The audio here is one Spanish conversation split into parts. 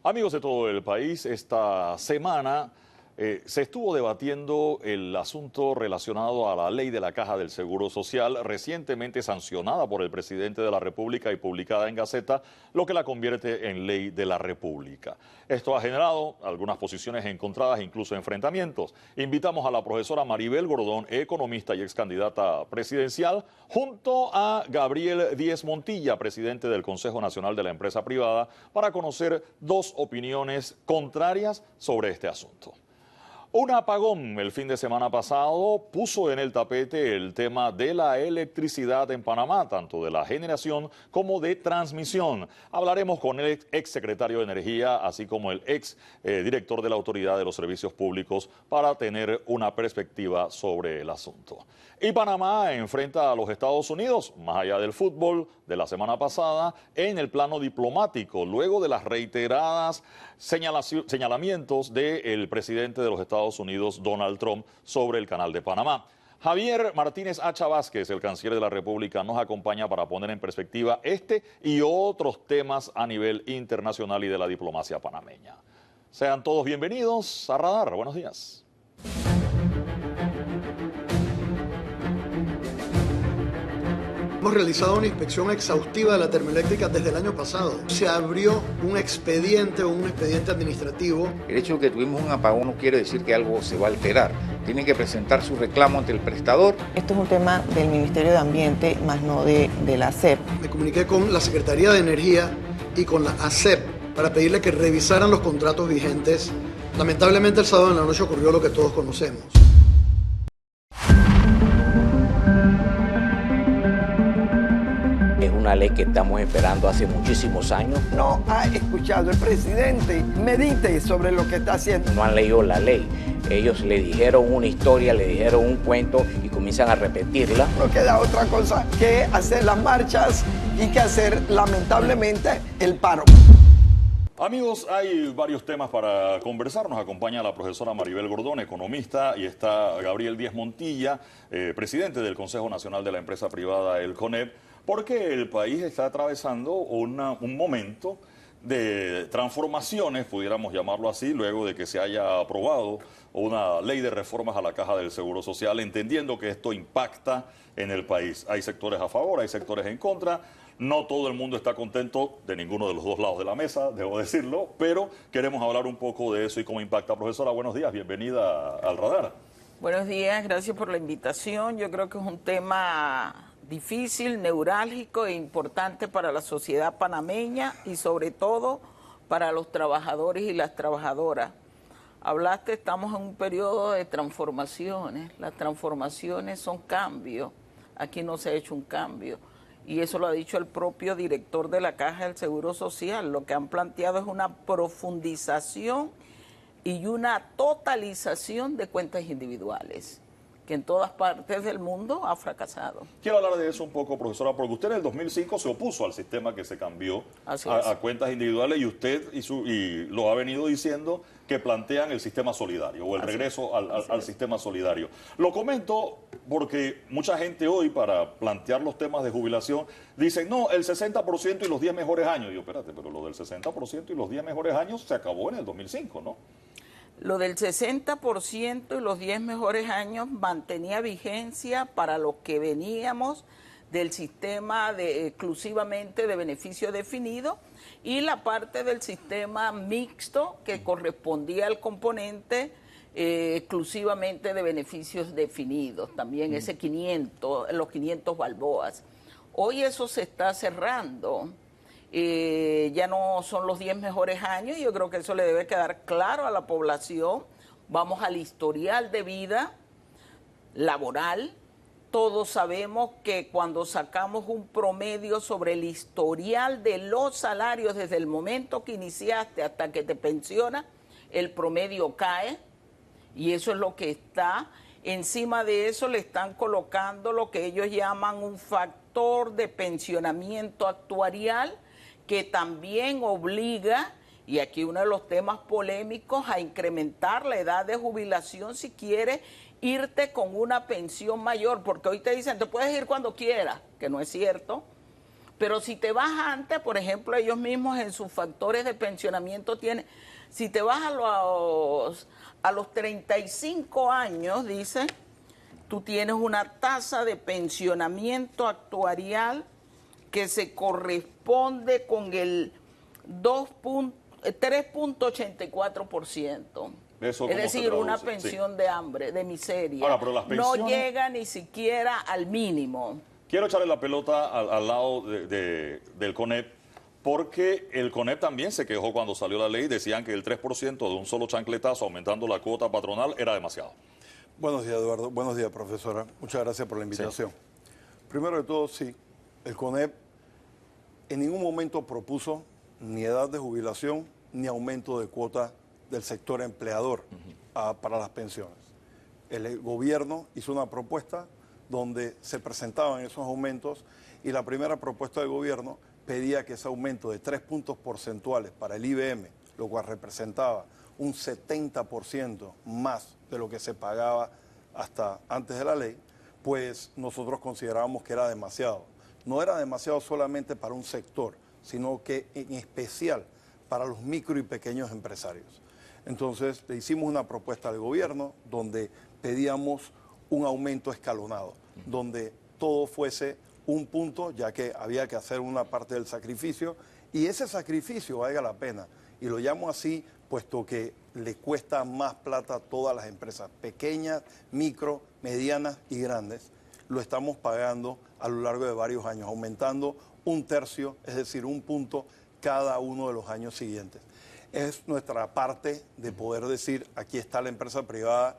Amigos de todo el país, esta semana se estuvo debatiendo el asunto relacionado a la ley de la Caja del Seguro Social, recientemente sancionada por el presidente de la República y publicada en Gaceta, lo que la convierte en ley de la República. Esto ha generado algunas posiciones encontradas, incluso enfrentamientos. Invitamos a la profesora Maribel Gordón, economista y ex candidata presidencial, junto a Gabriel Díez Montilla, presidente del Consejo Nacional de la Empresa Privada, para conocer dos opiniones contrarias sobre este asunto. Un apagón el fin de semana pasado puso en el tapete el tema de la electricidad en Panamá, tanto de la generación como de transmisión. Hablaremos con el ex secretario de Energía, así como el ex director de la Autoridad de los Servicios Públicos, para tener una perspectiva sobre el asunto. Y Panamá enfrenta a los Estados Unidos, más allá del fútbol de la semana pasada, en el plano diplomático, luego de las reiteradas señalamientos del presidente de los Estados Unidos, Donald Trump, sobre el Canal de Panamá. Javier Martínez Hacha Vázquez, el canciller de la República, nos acompaña para poner en perspectiva este y otros temas a nivel internacional y de la diplomacia panameña. Sean todos bienvenidos a Radar. Buenos días. Hemos realizado una inspección exhaustiva de la termoeléctrica desde el año pasado. Se abrió un expediente administrativo. El hecho de que tuvimos un apagón no quiere decir que algo se va a alterar. Tienen que presentar su reclamo ante el prestador. Esto es un tema del Ministerio de Ambiente, más no de la ASEP. Me comuniqué con la Secretaría de Energía y con la ASEP para pedirle que revisaran los contratos vigentes. Lamentablemente el sábado en la noche ocurrió lo que todos conocemos. Una ley que estamos esperando hace muchísimos años. No ha escuchado el presidente, medite sobre lo que está haciendo. No han leído la ley. Ellos le dijeron una historia, le dijeron un cuento y comienzan a repetirla. No queda otra cosa que hacer las marchas y que hacer, lamentablemente, el paro. Amigos, hay varios temas para conversar. Nos acompaña la profesora Maribel Gordón, economista, y está Gabriel Díez Montilla, presidente del Consejo Nacional de la Empresa Privada, el CONEP, porque el país está atravesando un momento de transformaciones, pudiéramos llamarlo así, luego de que se haya aprobado una ley de reformas a la Caja del Seguro Social, entendiendo que esto impacta en el país. Hay sectores a favor, hay sectores en contra. No todo el mundo está contento de ninguno de los dos lados de la mesa, debo decirlo, pero queremos hablar un poco de eso y cómo impacta. Profesora, buenos días, bienvenida al Radar. Buenos días, gracias por la invitación. Yo creo que es un tema difícil, neurálgico e importante para la sociedad panameña y sobre todo para los trabajadores y las trabajadoras. Hablaste, estamos en un periodo de transformaciones. Las transformaciones son cambios. Aquí no se ha hecho un cambio. Y eso lo ha dicho el propio director de la Caja del Seguro Social. Lo que han planteado es una profundización y una totalización de cuentas individuales, que en todas partes del mundo ha fracasado. Quiero hablar de eso un poco, profesora, porque usted en el 2005 se opuso al sistema que se cambió a cuentas individuales y usted y lo ha venido diciendo que plantean el sistema solidario o el regreso al sistema solidario. Lo comento porque mucha gente hoy, para plantear los temas de jubilación, dicen, no, el 60% y los 10 mejores años. Y yo, espérate, pero lo del 60% y los 10 mejores años se acabó en el 2005, ¿no? Lo del 60% y los 10 mejores años mantenía vigencia para los que veníamos del sistema exclusivamente de beneficio definido y la parte del sistema mixto que correspondía al componente exclusivamente de beneficios definidos, también ese 500, los 500 balboas. Hoy eso se está cerrando. Ya no son los 10 mejores años y yo creo que eso le debe quedar claro a la población. Vamos al historial de vida laboral. Todos sabemos que cuando sacamos un promedio sobre el historial de los salarios desde el momento que iniciaste hasta que te pensionas, el promedio cae y eso es lo que está. Encima de eso le están colocando lo que ellos llaman un factor de pensionamiento actuarial, que también obliga, y aquí uno de los temas polémicos, a incrementar la edad de jubilación si quieres irte con una pensión mayor, porque hoy te dicen, te puedes ir cuando quieras, que no es cierto, Pero si te vas antes, por ejemplo, ellos mismos en sus factores de pensionamiento tienen, si te vas a los 35 años, dice, tú tienes una tasa de pensionamiento actuarial que se corresponde con el 3.84%. Es decir, una pensión de hambre, de miseria. Ahora, pero las pensiones no llega ni siquiera al mínimo. Quiero echarle la pelota al lado del CONEP, porque el CONEP también se quejó cuando salió la ley. Decían que el 3% de un solo chancletazo aumentando la cuota patronal era demasiado. Buenos días, Eduardo. Buenos días, profesora. Muchas gracias por la invitación. Sí. Primero de todo, sí, el CONEP en ningún momento propuso ni edad de jubilación ni aumento de cuota del sector empleador para las pensiones. El gobierno hizo una propuesta donde se presentaban esos aumentos y la primera propuesta del gobierno pedía que ese aumento de 3 puntos porcentuales para el IBM, lo cual representaba un 70% más de lo que se pagaba hasta antes de la ley, pues nosotros considerábamos que era demasiado. No era demasiado solamente para un sector, sino que en especial para los micro y pequeños empresarios. Entonces le hicimos una propuesta al gobierno donde pedíamos un aumento escalonado, donde todo fuese un punto, ya que había que hacer una parte del sacrificio, y ese sacrificio valga la pena. Y lo llamo así, puesto que le cuesta más plata a todas las empresas, pequeñas, micro, medianas y grandes. Lo estamos pagando a lo largo de varios años, aumentando 1/3, es decir, 1 punto cada uno de los años siguientes. Es nuestra parte de poder decir, aquí está la empresa privada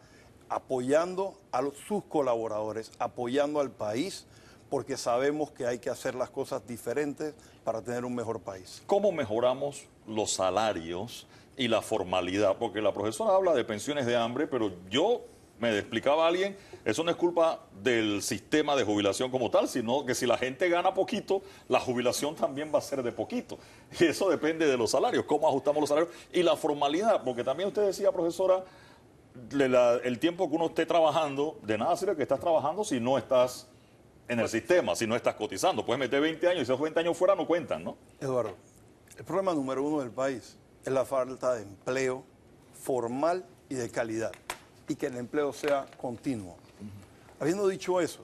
apoyando a sus colaboradores, apoyando al país, porque sabemos que hay que hacer las cosas diferentes para tener un mejor país. ¿Cómo mejoramos los salarios y la formalidad? Porque la profesora habla de pensiones de hambre, pero yo me explicaba a alguien, eso no es culpa del sistema de jubilación como tal, sino que si la gente gana poquito, la jubilación también va a ser de poquito. Y eso depende de los salarios, cómo ajustamos los salarios y la formalidad, porque también usted decía, profesora, el tiempo que uno esté trabajando, de nada sirve que estás trabajando si no estás en el sistema, si no estás cotizando. Puedes meter 20 años y esos 20 años fuera no cuentan, ¿no? Eduardo, el problema número 1 del país es la falta de empleo formal y de calidad, y que el empleo sea continuo. Habiendo dicho eso,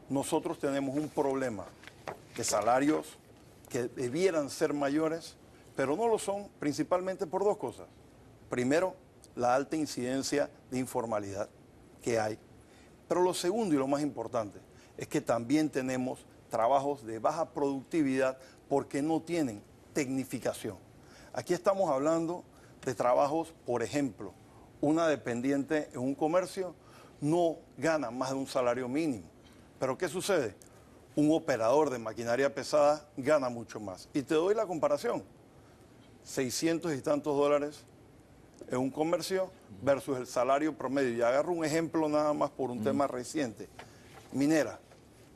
nosotros tenemos un problema de salarios que debieran ser mayores, pero no lo son principalmente por 2 cosas. Primero, la alta incidencia de informalidad que hay. Pero lo segundo y lo más importante es que también tenemos trabajos de baja productividad porque no tienen tecnificación. Aquí estamos hablando de trabajos, por ejemplo, una dependiente en un comercio no gana más de un salario mínimo. Pero ¿qué sucede? Un operador de maquinaria pesada gana mucho más. Y te doy la comparación. 600 y tantos dólares en un comercio versus el salario promedio. Y agarro un ejemplo nada más por un tema reciente. Minera,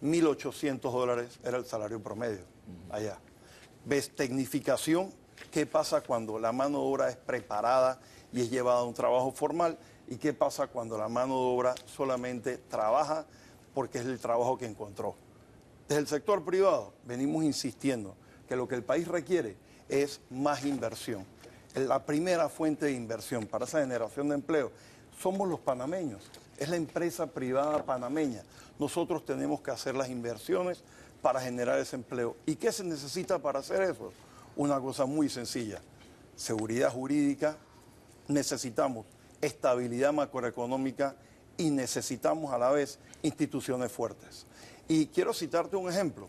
1.800 dólares era el salario promedio allá. ¿Ves tecnificación? ¿Qué pasa cuando la mano de obra es preparada y es llevada a un trabajo formal? ¿Y qué pasa cuando la mano de obra solamente trabaja porque es el trabajo que encontró? Desde el sector privado venimos insistiendo que lo que el país requiere es más inversión. La primera fuente de inversión para esa generación de empleo somos los panameños, es la empresa privada panameña. Nosotros tenemos que hacer las inversiones para generar ese empleo. ¿Y qué se necesita para hacer eso? Una cosa muy sencilla, seguridad jurídica, necesitamos estabilidad macroeconómica y necesitamos a la vez instituciones fuertes. Y quiero citarte un ejemplo.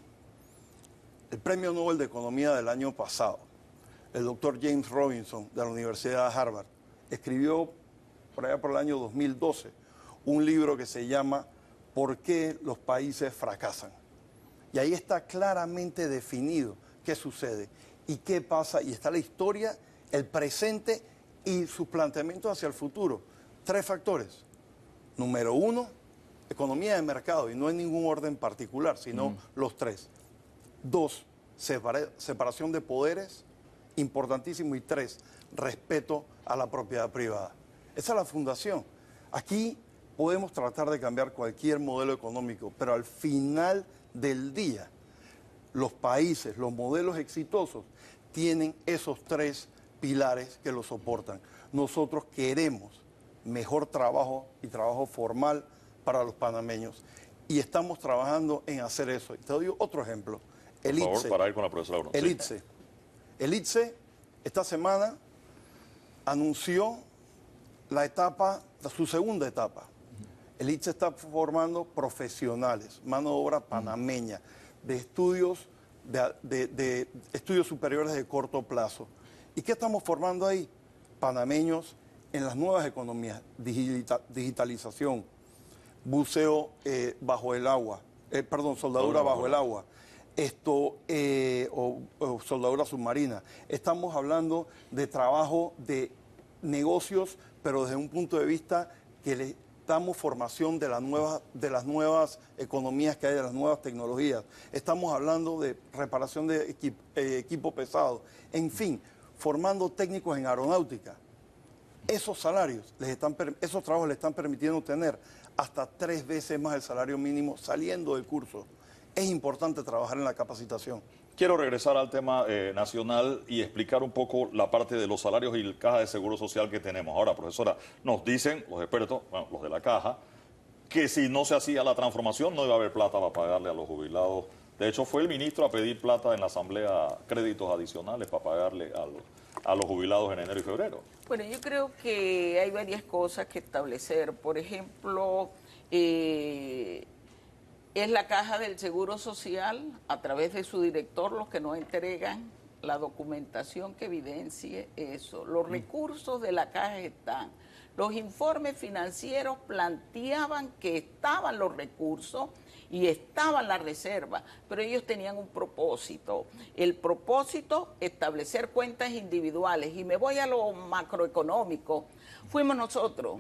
El Premio Nobel de Economía del año pasado, el doctor James Robinson de la Universidad de Harvard, escribió por allá por el año 2012 un libro que se llama ¿Por qué los países fracasan? Y ahí está claramente definido qué sucede y qué pasa, y está la historia, el presente y sus planteamientos hacia el futuro. 3 factores. Número 1, economía de mercado, y no en ningún orden particular, sino los 3. 2, separación de poderes, importantísimo. Y 3, respeto a la propiedad privada. Esa es la fundación. Aquí podemos tratar de cambiar cualquier modelo económico, pero al final del día, los países, los modelos exitosos, tienen esos tres pilares que lo soportan. Nosotros queremos mejor trabajo y trabajo formal para los panameños y estamos trabajando en hacer eso. Y te doy otro ejemplo. Por favor, para ir con la profesora Bruno. El ITSE. El ITSE esta semana anunció su segunda etapa. El ITSE está formando profesionales, mano de obra panameña, de estudios, de estudios superiores de corto plazo. ¿Y qué estamos formando ahí? Panameños en las nuevas economías, digitalización, buceo bajo el agua, soldadura bajo el agua, o soldadura submarina. Estamos hablando de trabajo de negocios, pero desde un punto de vista que le damos formación de las nuevas economías que hay, de las nuevas tecnologías. Estamos hablando de reparación de equipo pesado. En fin, formando técnicos en aeronáutica. Esos salarios, esos trabajos le están permitiendo tener hasta 3 veces más el salario mínimo saliendo del curso. Es importante trabajar en la capacitación. Quiero regresar al tema nacional y explicar un poco la parte de los salarios y la caja de seguro social que tenemos. Ahora, profesora, nos dicen los expertos, bueno, los de la caja, que si no se hacía la transformación no iba a haber plata para pagarle a los jubilados. De hecho, fue el ministro a pedir plata en la Asamblea, créditos adicionales para pagarle a los jubilados en enero y febrero. Bueno, yo creo que hay varias cosas que establecer. Por ejemplo, es la Caja del Seguro Social, a través de su director, los que nos entregan la documentación que evidencie eso. Los recursos de la Caja están. Los informes financieros planteaban que estaban los recursos y estaban las reservas, pero ellos tenían un propósito. El propósito, establecer cuentas individuales. Y me voy a lo macroeconómico. Fuimos nosotros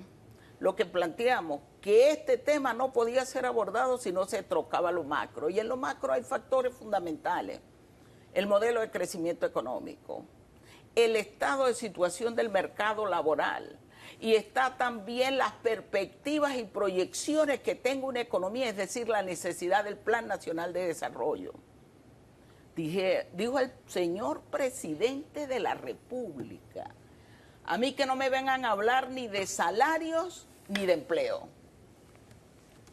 lo que planteamos, que este tema no podía ser abordado si no se trocaba lo macro. Y en lo macro hay factores fundamentales. El modelo de crecimiento económico, el estado de situación del mercado laboral, y está también las perspectivas y proyecciones que tenga una economía, es decir, la necesidad del Plan Nacional de Desarrollo. Dijo el señor presidente de la República, a mí que no me vengan a hablar ni de salarios ni de empleo.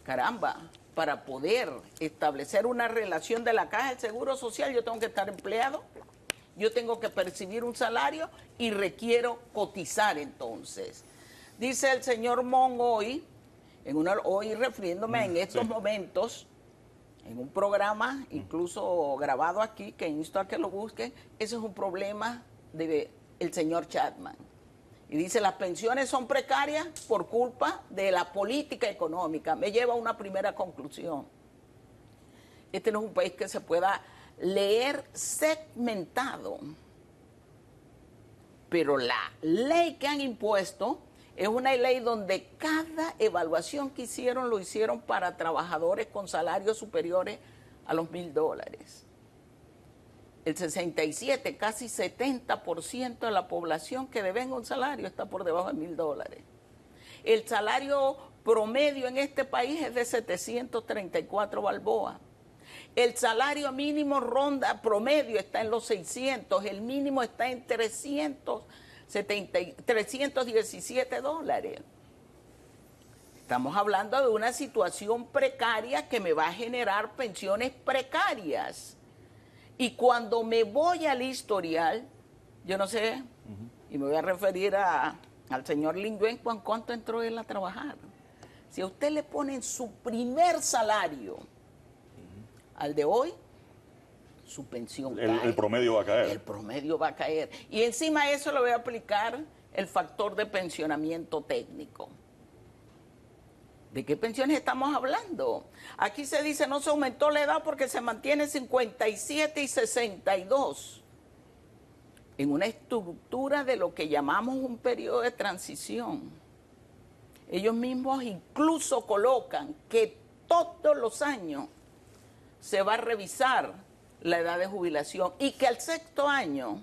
Caramba, para poder establecer una relación de la Caja del Seguro Social, yo tengo que estar empleado, yo tengo que percibir un salario y requiero cotizar entonces. Dice el señor Mon hoy refiriéndome en estos momentos, en un programa incluso grabado aquí, que insto a que lo busquen, ese es un problema del señor Chapman. Y dice, las pensiones son precarias por culpa de la política económica. Me lleva a una primera conclusión. Este no es un país que se pueda leer segmentado. Pero la ley que han impuesto es una ley donde cada evaluación que hicieron lo hicieron para trabajadores con salarios superiores a los $1,000. El 67, casi 70% de la población que devenga un salario está por debajo de $1,000. El salario promedio en este país es de 734 balboas. El salario mínimo promedio está en los 600, el mínimo está en $317. Estamos hablando de una situación precaria que me va a generar pensiones precarias. Y cuando me voy al historial, yo no sé, y me voy a referir al señor Lingüen, ¿cuánto entró él a trabajar? Si a usted le ponen su primer salario al de hoy, su pensión cae. El promedio va a caer. El promedio va a caer. Y encima de eso le voy a aplicar el factor de pensionamiento técnico. ¿De qué pensiones estamos hablando? Aquí se dice no se aumentó la edad porque se mantiene 57 y 62. En una estructura de lo que llamamos un periodo de transición. Ellos mismos incluso colocan que todos los años se va a revisar la edad de jubilación y que al 6º año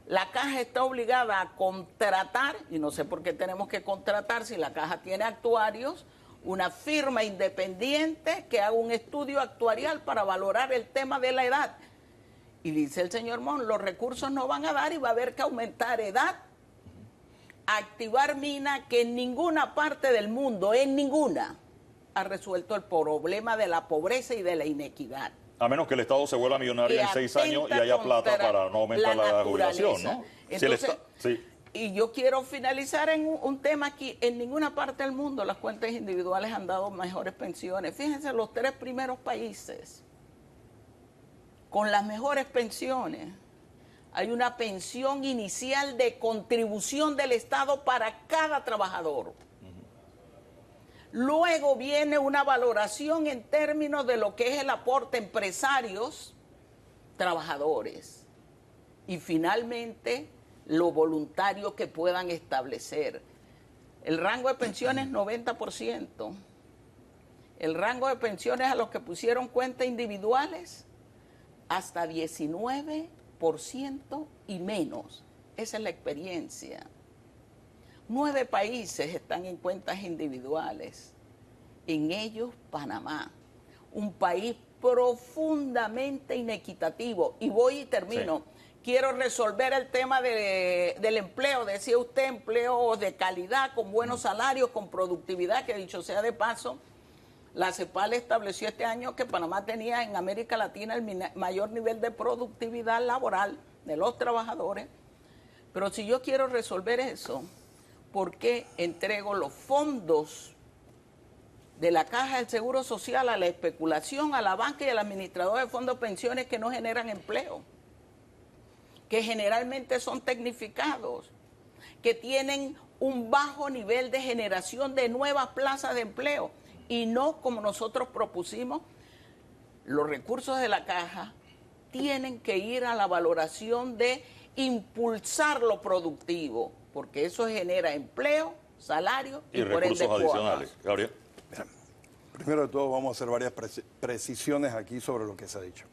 la Caja está obligada a contratar, y no sé por qué tenemos que contratar si la Caja tiene actuarios, una firma independiente que haga un estudio actuarial para valorar el tema de la edad. Y dice el señor Mon, los recursos no van a dar y va a haber que aumentar edad, activar mina, que en ninguna parte del mundo, en ninguna, ha resuelto el problema de la pobreza y de la inequidad. A menos que el Estado se vuelva millonario en 6 años y haya plata para no aumentar la jubilación, ¿no? Entonces, sí. Y yo quiero finalizar en un tema aquí. En ninguna parte del mundo las cuentas individuales han dado mejores pensiones. Fíjense, los 3 primeros países con las mejores pensiones, hay una pensión inicial de contribución del Estado para cada trabajador. Luego viene una valoración en términos de lo que es el aporte empresarios, trabajadores. Y finalmente, lo voluntario que puedan establecer. El rango de pensiones 90%. El rango de pensiones a los que pusieron cuentas individuales hasta 19% y menos. Esa es la experiencia. 9 países están en cuentas individuales. En ellos, Panamá, un país profundamente inequitativo. Y voy y termino. Sí. Quiero resolver el tema del empleo. Decía usted, empleo de calidad, con buenos salarios, con productividad, que dicho sea de paso, la CEPAL estableció este año que Panamá tenía en América Latina el mayor nivel de productividad laboral de los trabajadores. Pero si yo quiero resolver eso, ¿por qué entrego los fondos de la Caja del Seguro Social a la especulación, a la banca y al administrador de fondos de pensiones que no generan empleo? Que generalmente son tecnificados, que tienen un bajo nivel de generación de nuevas plazas de empleo y no como nosotros propusimos. Los recursos de la caja tienen que ir a la valoración de impulsar lo productivo, porque eso genera empleo, salario y por ende recursos adicionales. Gabriel. Mira, primero de todo vamos a hacer varias precisiones aquí sobre lo que se ha dicho.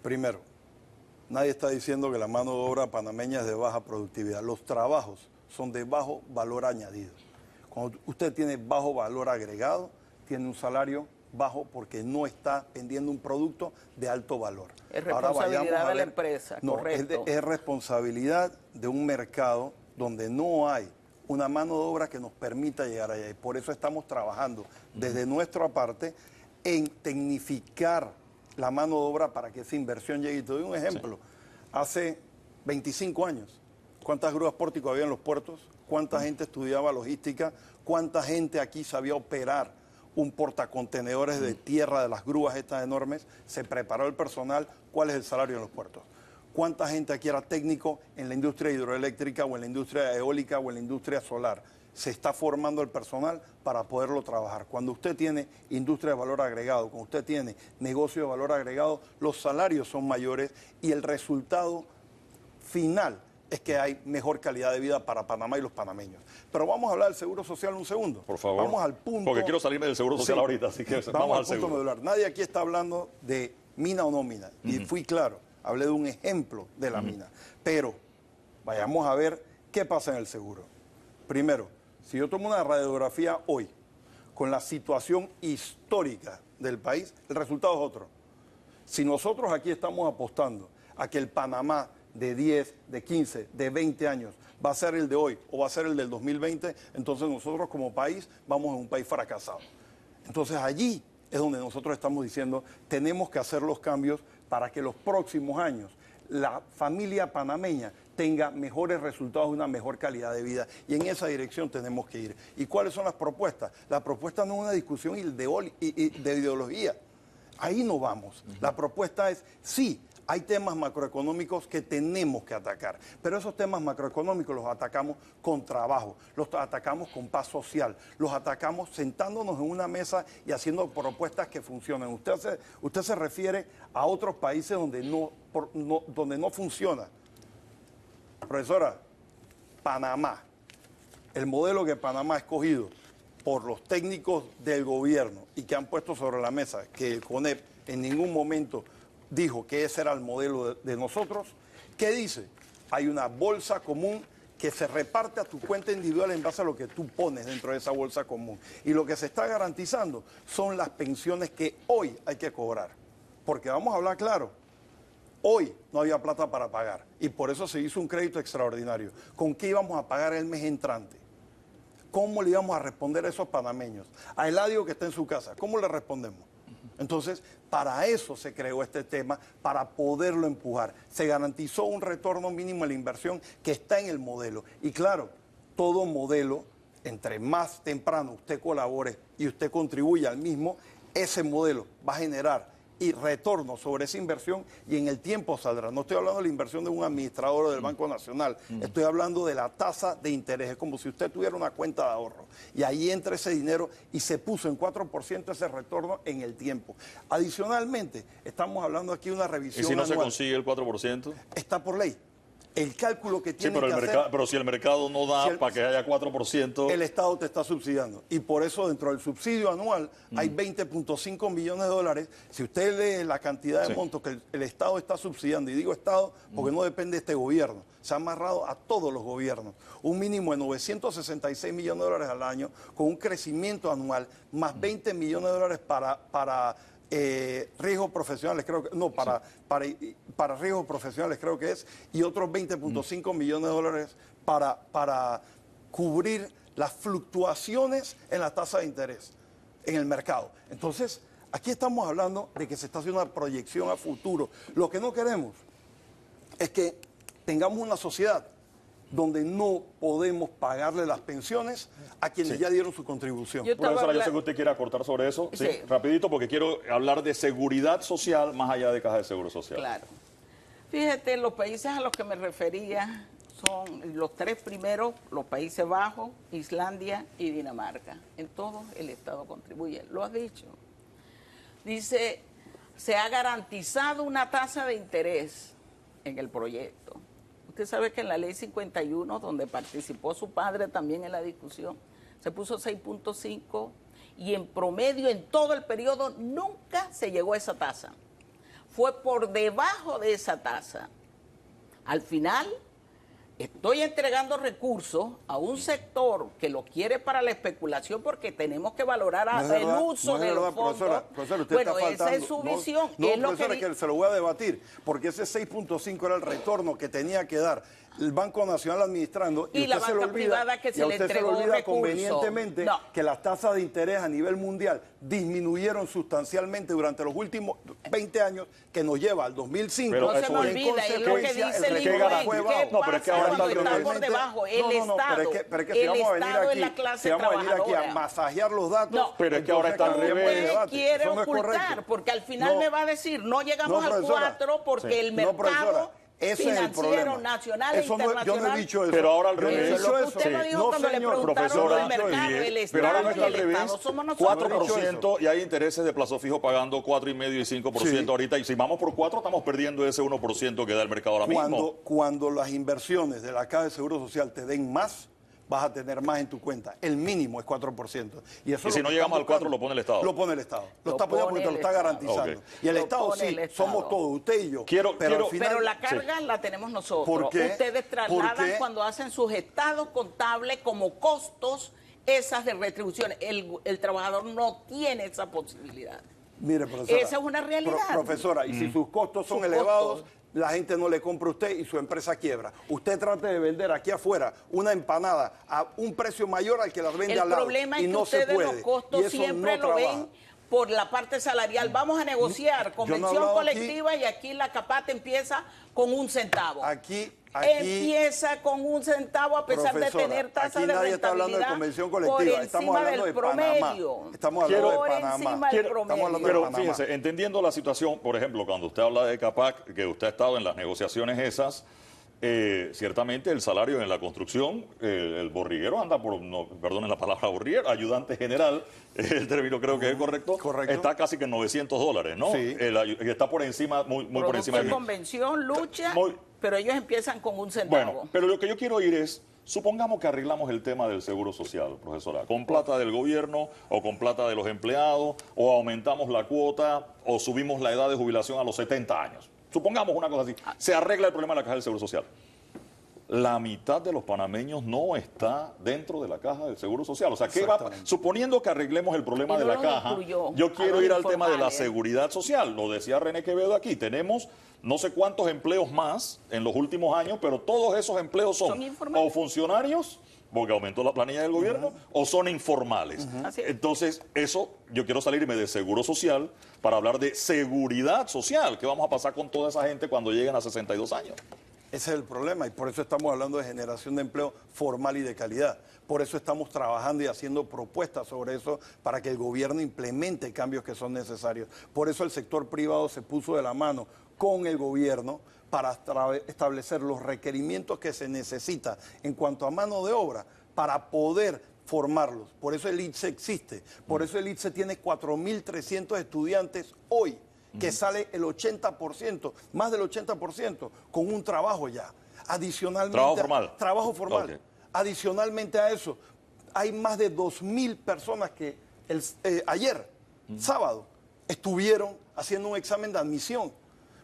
Primero, nadie está diciendo que la mano de obra panameña es de baja productividad. Los trabajos son de bajo valor añadido. Cuando usted tiene bajo valor agregado, tiene un salario bajo porque no está vendiendo un producto de alto valor. Es responsabilidad de la empresa, no, correcto. Es responsabilidad de un mercado donde no hay una mano de obra que nos permita llegar allá. Y por eso estamos trabajando desde nuestra parte en tecnificar la mano de obra para que esa inversión llegue. Y te doy un ejemplo. Sí. Hace 25 años, ¿cuántas grúas pórticos había en los puertos? ¿Cuánta gente estudiaba logística? ¿Cuánta gente aquí sabía operar un portacontenedores de tierra de las grúas estas enormes? Se preparó el personal. ¿Cuál es el salario en los puertos? ¿Cuánta gente aquí era técnico en la industria hidroeléctrica o en la industria eólica o en la industria solar? Se está formando el personal para poderlo trabajar. Cuando usted tiene industria de valor agregado, cuando usted tiene negocio de valor agregado, los salarios son mayores y el resultado final es que hay mejor calidad de vida para Panamá y los panameños. Pero vamos a hablar del Seguro Social un segundo. Por favor. Vamos al punto. Porque quiero salirme del Seguro Social ahorita, así que vamos al punto medular. Nadie aquí está hablando de mina o no mina. Y fui claro, hablé de un ejemplo de la mina. Pero vayamos a ver qué pasa en el seguro. Primero, si yo tomo una radiografía hoy, con la situación histórica del país, el resultado es otro. Si nosotros aquí estamos apostando a que el Panamá de 10, de 15, de 20 años va a ser el de hoy o va a ser el del 2020, entonces nosotros como país vamos a un país fracasado. Entonces allí es donde nosotros estamos diciendo, tenemos que hacer los cambios para que los próximos años la familia panameña tenga mejores resultados, una mejor calidad de vida. Y en esa dirección tenemos que ir. ¿Y cuáles son las propuestas? La propuesta no es una discusión de ideología. Ahí no vamos. La propuesta es, sí, hay temas macroeconómicos que tenemos que atacar, pero esos temas macroeconómicos los atacamos con trabajo, los atacamos con paz social, los atacamos sentándonos en una mesa y haciendo propuestas que funcionen. Usted se refiere a otros países donde no funciona. Profesora, Panamá, el modelo que Panamá ha escogido por los técnicos del gobierno y que han puesto sobre la mesa, que el CONEP en ningún momento dijo que ese era el modelo de nosotros, ¿qué dice? Hay una bolsa común que se reparte a tu cuenta individual en base a lo que tú pones dentro de esa bolsa común. Y lo que se está garantizando son las pensiones que hoy hay que cobrar. Porque vamos a hablar claro, hoy no había plata para pagar y por eso se hizo un crédito extraordinario. ¿Con qué íbamos a pagar el mes entrante? ¿Cómo le íbamos a responder a esos panameños? A Eladio que está en su casa, ¿cómo le respondemos? Entonces, para eso se creó este tema, para poderlo empujar. Se garantizó un retorno mínimo a la inversión que está en el modelo. Y claro, todo modelo, entre más temprano usted colabore y usted contribuya al mismo, ese modelo va a generar y retorno sobre esa inversión y en el tiempo saldrá. No estoy hablando de la inversión de un administrador o del Banco Nacional, estoy hablando de la tasa de interés. Es como si usted tuviera una cuenta de ahorro y ahí entra ese dinero y se puso en 4% ese retorno en el tiempo. Adicionalmente, estamos hablando aquí de una revisión ¿Y si no anual. se consigue el 4%? Está por ley. El cálculo que tiene que hacer... Pero si el mercado no da para que haya 4%... El Estado te está subsidiando. Y por eso dentro del subsidio anual hay 20.5 millones de dólares. Si usted lee la cantidad de montos que el Estado está subsidiando, y digo Estado porque no depende de este gobierno, se ha amarrado a todos los gobiernos. Un mínimo de 966 millones de dólares al año, con un crecimiento anual, más 20 millones de dólares para riesgos profesionales, creo que no, para riesgos profesionales creo que es, y otros 20.5 millones de dólares para cubrir las fluctuaciones en la tasa de interés en el mercado. Entonces, aquí estamos hablando de que se está haciendo una proyección a futuro. Lo que no queremos es que tengamos una sociedad donde no podemos pagarle las pensiones a quienes ya dieron su contribución. Profesora, yo sé que usted quiere acortar sobre eso. Sí, rapidito, porque quiero hablar de seguridad social más allá de Caja de Seguro Social. Claro. Fíjate, los países a los que me refería son los tres primeros, los Países Bajos, Islandia y Dinamarca. En todos el Estado contribuye. Lo has dicho. Dice, se ha garantizado una tasa de interés en el proyecto. Usted sabe que en la ley 51, donde participó su padre también en la discusión, se puso 6.5 y en promedio en todo el periodo nunca se llegó a esa tasa. Fue por debajo de esa tasa. Al final, estoy entregando recursos a un sector que lo quiere para la especulación porque tenemos que valorar el uso de los fondos. Profesora, usted bueno, está faltando. esa es su visión. No, es lo profesora, que se lo voy a debatir, porque ese 6.5 era el retorno que tenía que dar el Banco Nacional administrando y la banca privada que se le entregó recursos. Convenientemente que las tasas de interés a nivel mundial disminuyeron sustancialmente durante los últimos 20 años, que nos lleva al 2005. Pero no se me olvida, es lo que dice el INUE. No, pero es que ahora está por debajo. El Estado, pero es que si vamos a venir aquí a masajear los datos, pero es que ahora está al revés. Quiere ocultar, porque al final me va a decir, no llegamos al 4 porque el mercado financiero nacional e internacional. Yo no he dicho eso. Pero ahora al revés. Usted lo dijo cuando le preguntaron del mercado, el Estado. Pero ahora no está al revés. 4% y hay intereses de plazo fijo pagando 4,5 y 5% ahorita. Y si vamos por 4, estamos perdiendo ese 1% que da el mercado ahora mismo. Cuando las inversiones de la Caja de Seguro Social te den más, vas a tener más en tu cuenta. El mínimo es 4%. Y si no llegamos al 4, lo pone el Estado. Lo pone el Estado. Lo está poniendo porque te lo está garantizando. Okay. Y el Estado sí, somos todos, usted y yo. Pero la carga la tenemos nosotros. ¿Por qué? Ustedes trasladan cuando hacen sus estados contables como costos esas de retribuciones. El trabajador no tiene esa posibilidad. Mire, profesora. Esa es una realidad. Profesora, y si sus costos son elevados, la gente no le compra a usted y su empresa quiebra. Usted trate de vender aquí afuera una empanada a un precio mayor al que las vende al lado. El problema es que no ustedes los costos siempre lo ven por la parte salarial. Vamos a negociar convención colectiva y aquí la CAPAT empieza con 1 centavo. Aquí empieza con 1 centavo a pesar de tener tasas de nadie está hablando de convención colectiva, por encima del promedio. Estamos hablando por de Panamá. Encima del promedio. Pero fíjense, entendiendo la situación, por ejemplo, cuando usted habla de CAPAC, que usted ha estado en las negociaciones esas, ciertamente el salario en la construcción, el borriguero anda por, no, perdonen la palabra borriguero, ayudante general, el término creo que es correcto, está casi que en $900, ¿no? Sí. Está por encima, muy por encima de convención, lucha, pero ellos empiezan con 1 centavo. Bueno, pero lo que yo quiero ir es, supongamos que arreglamos el tema del seguro social, profesora, con plata del gobierno o con plata de los empleados, o aumentamos la cuota o subimos la edad de jubilación a los 70 años. Supongamos una cosa así, se arregla el problema de la Caja del Seguro Social. la mitad de los panameños no está dentro de la caja del Seguro Social. O sea, ¿qué va? Suponiendo que arreglemos el problema Y de no la los caja, incluyó yo a quiero los ir al tema de la informales. seguridad social. Lo decía René Quevedo aquí. Tenemos no sé cuántos empleos más en los últimos años, pero todos esos empleos son informales. o funcionarios, porque aumentó la planilla del gobierno, o son informales. Así es. Entonces, eso, yo quiero salirme de seguro social para hablar de seguridad social. ¿Qué vamos a pasar con toda esa gente cuando lleguen a 62 años? Ese es el problema y por eso estamos hablando de generación de empleo formal y de calidad. Por eso estamos trabajando y haciendo propuestas sobre eso para que el gobierno implemente cambios que son necesarios. Por eso el sector privado se puso de la mano con el gobierno para establecer los requerimientos que se necesita en cuanto a mano de obra para poder formarlos. Por eso el ITSE existe. Por eso el ITSE tiene 4.300 estudiantes hoy, que sale el 80%, más del 80%, con un trabajo ya. Adicionalmente, ¿Trabajo formal? Trabajo formal. Okay. Adicionalmente a eso, hay más de 2.000 personas que ayer, sábado, estuvieron haciendo un examen de admisión.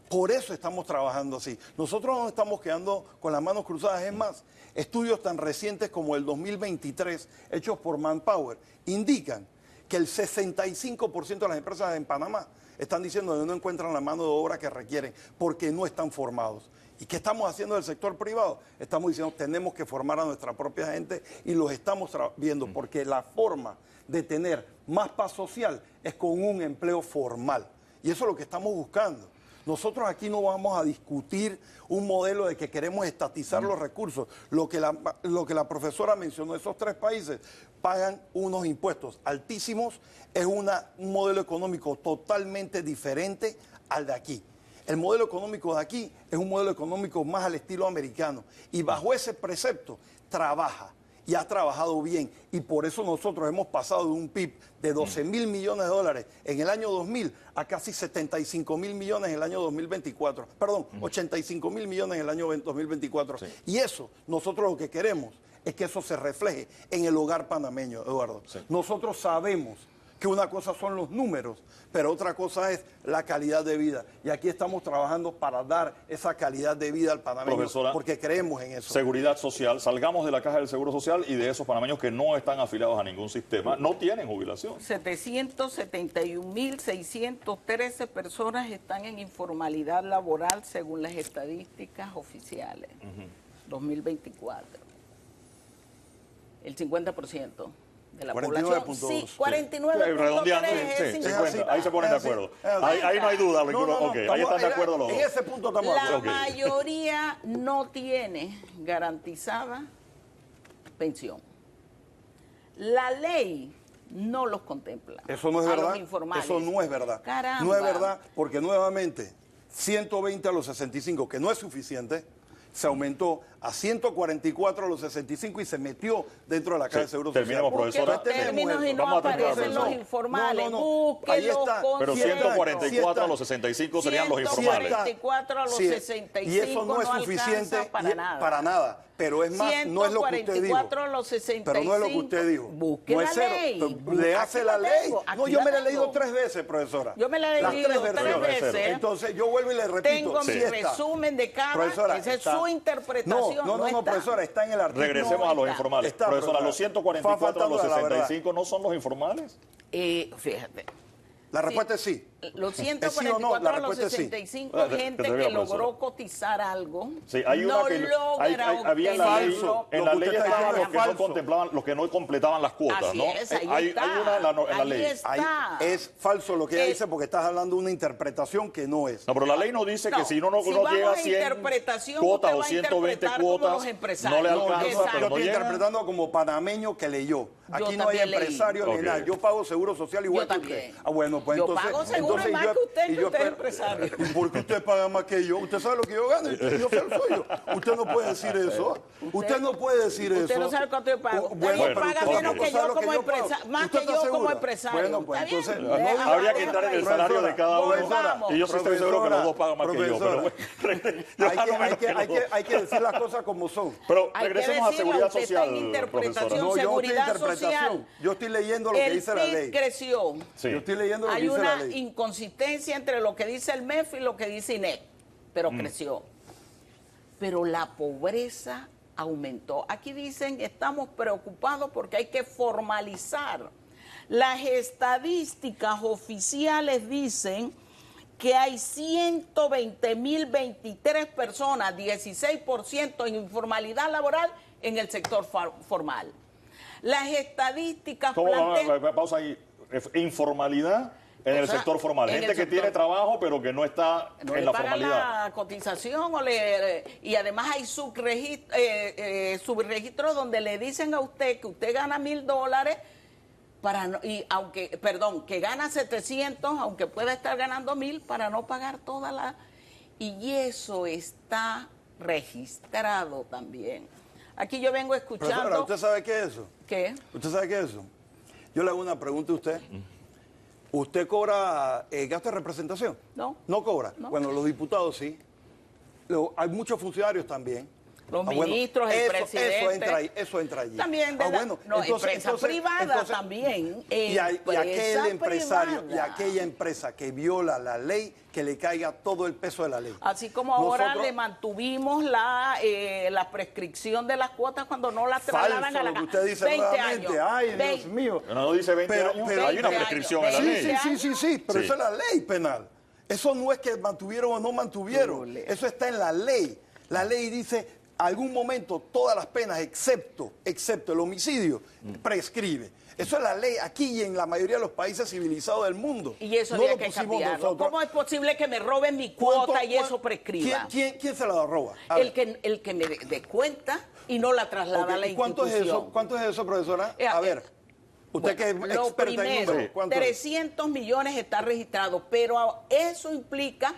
Por eso estamos trabajando así. Nosotros no estamos quedando con las manos cruzadas. Es más, estudios tan recientes como el 2023, hechos por Manpower, indican que el 65% de las empresas en Panamá están diciendo que no encuentran la mano de obra que requieren porque no están formados. ¿Y qué estamos haciendo del sector privado? Estamos diciendo tenemos que formar a nuestra propia gente y los estamos viendo porque la forma de tener más paz social es con un empleo formal. Y eso es lo que estamos buscando. Nosotros aquí no vamos a discutir un modelo de que queremos estatizar los recursos. Lo que la profesora mencionó, esos 3 países pagan unos impuestos altísimos, es un modelo económico totalmente diferente al de aquí. El modelo económico de aquí es un modelo económico más al estilo americano y bajo ese precepto trabaja. Y ha trabajado bien. Y por eso nosotros hemos pasado de un PIB de 12.000 millones de dólares en el año 2000 a casi 75.000 millones en el año 2024. Perdón, 85.000 millones en el año 2024. Sí. Y eso, nosotros lo que queremos es que eso se refleje en el hogar panameño, Eduardo. Sí. Nosotros sabemos que una cosa son los números, pero otra cosa es la calidad de vida. Y aquí estamos trabajando para dar esa calidad de vida al panameño, profesora, porque creemos en eso. Seguridad social, salgamos de la caja del Seguro Social y de esos panameños que no están afiliados a ningún sistema, no tienen jubilación. 771.613 personas están en informalidad laboral según las estadísticas oficiales. 2024. El 50%. De la población, sí, 49.3, redondeando, sí, 50, ahí se ponen de acuerdo. Ahí no hay duda. Ahí están de acuerdo los dos. En ese punto estamos de acuerdo. La mayoría no tiene garantizada pensión. La ley no los contempla. Eso no es verdad. Eso no es verdad. Caramba. No es verdad porque nuevamente 120 a los 65, que no es suficiente, se aumentó a 144 a los 65 y se metió dentro de la caja de Seguro Social. Terminemos, profesora. Términos y no aparecen los informales. Ahí está. Pero 144 a los 65 serían los informales. 144 a los 65 y eso no es suficiente para nada. Pero es más, no es lo que usted dijo. A los 65. Pero no es lo que usted dijo. Busque no es la cero. ley. Le hace la ley. No, yo me la he leído 3 veces, profesora. Yo me la he leído 3 veces. Entonces yo vuelvo y le repito. Tengo mi resumen de cada. Esa es su interpretación. No, profesora, está en el artículo. Regresemos a los informales. Profesora, los 144 a los 65 no son los informales. Fíjate. La respuesta es sí. Los 144 a los 65, sí. Gente que logró cotizar algo, sí, hay una no que logra había obtenerlo. en la ley estaban los que no contemplaban, los que no completaban las cuotas, así ¿no? Es, ahí está. Hay una en la ley. Ahí es falso lo que ella dice porque estás hablando de una interpretación que no es. No, pero la ley no dice que si no llega a 100 cuotas o 120 cuotas, no le alcanza. Yo estoy interpretando como panameño que leyó. Aquí no hay empresario ni nada. Yo pago seguro social igual que usted. Ah, bueno, pues entonces. Yo pago seguro más que usted, que usted es empresario. Porque usted paga más que yo. Usted sabe lo que yo gano. Yo soy el suyo. Usted no puede decir eso. Usted no puede decir eso. Usted no sabe cuánto yo pago. Bueno, pero paga menos que yo como empresario. Más que yo como empresario. Bueno, pues entonces. Habría que entrar en el salario de cada uno. Y yo sí estoy seguro que los dos pagan más que yo. Hay que decir las cosas como son. Pero regresemos a seguridad social, profesora. No, yo estoy interpretación. Yo estoy leyendo lo que dice la ley. El PIB creció. Yo estoy leyendo lo que dice la ley. Hay una inconsistencia entre lo que dice el MEF y lo que dice INEC, pero creció. Pero la pobreza aumentó. Aquí dicen, estamos preocupados porque hay que formalizar. Las estadísticas oficiales dicen que hay 120.023 personas, 16% en informalidad laboral en el sector formal. Las estadísticas plantean... Pausa ahí. Informalidad en el sector formal. Gente que tiene trabajo pero que no está en la formalidad. La cotización y además hay subregistros donde le dicen a usted que usted gana $1,000 que gana 700, aunque pueda estar ganando 1,000 para no pagar toda la... Y eso está registrado también. Aquí yo vengo escuchando... Profesora, ¿usted sabe qué es eso? ¿Qué? ¿Usted sabe qué es eso? Yo le hago una pregunta a usted. ¿Usted cobra gasto de representación? No. ¿No cobra? No. Bueno, los diputados sí. Hay muchos funcionarios también. Los ministros, el presidente. Eso entra allí. También de empresa privada también. Y aquella empresa que viola la ley, que le caiga todo el peso de la ley. Así como ahora le mantuvimos la prescripción de las cuotas cuando no las trasladan a la casa. Usted dice 20 nuevamente, años. ay, Dios mío. No dice 20 años, pero hay una prescripción en la ley. Sí, pero eso es la ley penal. Eso no es que mantuvieron o no mantuvieron. Eso está en la ley. La ley dice... algún momento todas las penas, excepto el homicidio, prescribe. Eso es la ley aquí y en la mayoría de los países civilizados del mundo. Y eso no había que cambiarlo. ¿Cómo es posible que me roben mi cuota y eso prescriba? ¿Quién se la roba? El que me descuenta y no la traslada a la institución. ¿Cuánto es eso, profesora? A ver, usted que es experta en números. 300 millones está registrado, pero eso implica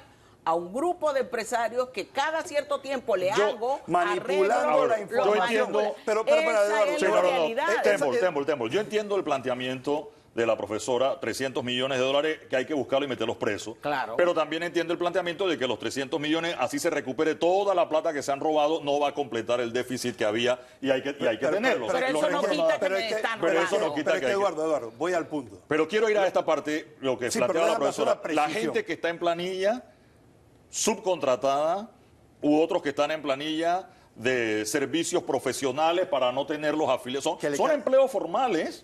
a un grupo de empresarios que cada cierto tiempo le hago manipulando la información. Pero Temple, yo entiendo el planteamiento de la profesora, 300 millones de dólares que hay que buscarlo y meterlos presos. Claro. Pero también entiendo el planteamiento de que los 300 millones, así se recupere toda la plata que se han robado, no va a completar el déficit que había y hay que tenerlo. Pero eso no quita que me están robando. Eduardo, voy al punto. Pero quiero ir a esta parte, lo que planteaba la profesora. La gente que está en planilla subcontratada u otros que están en planilla de servicios profesionales para no tenerlos afiliados. Son empleos formales,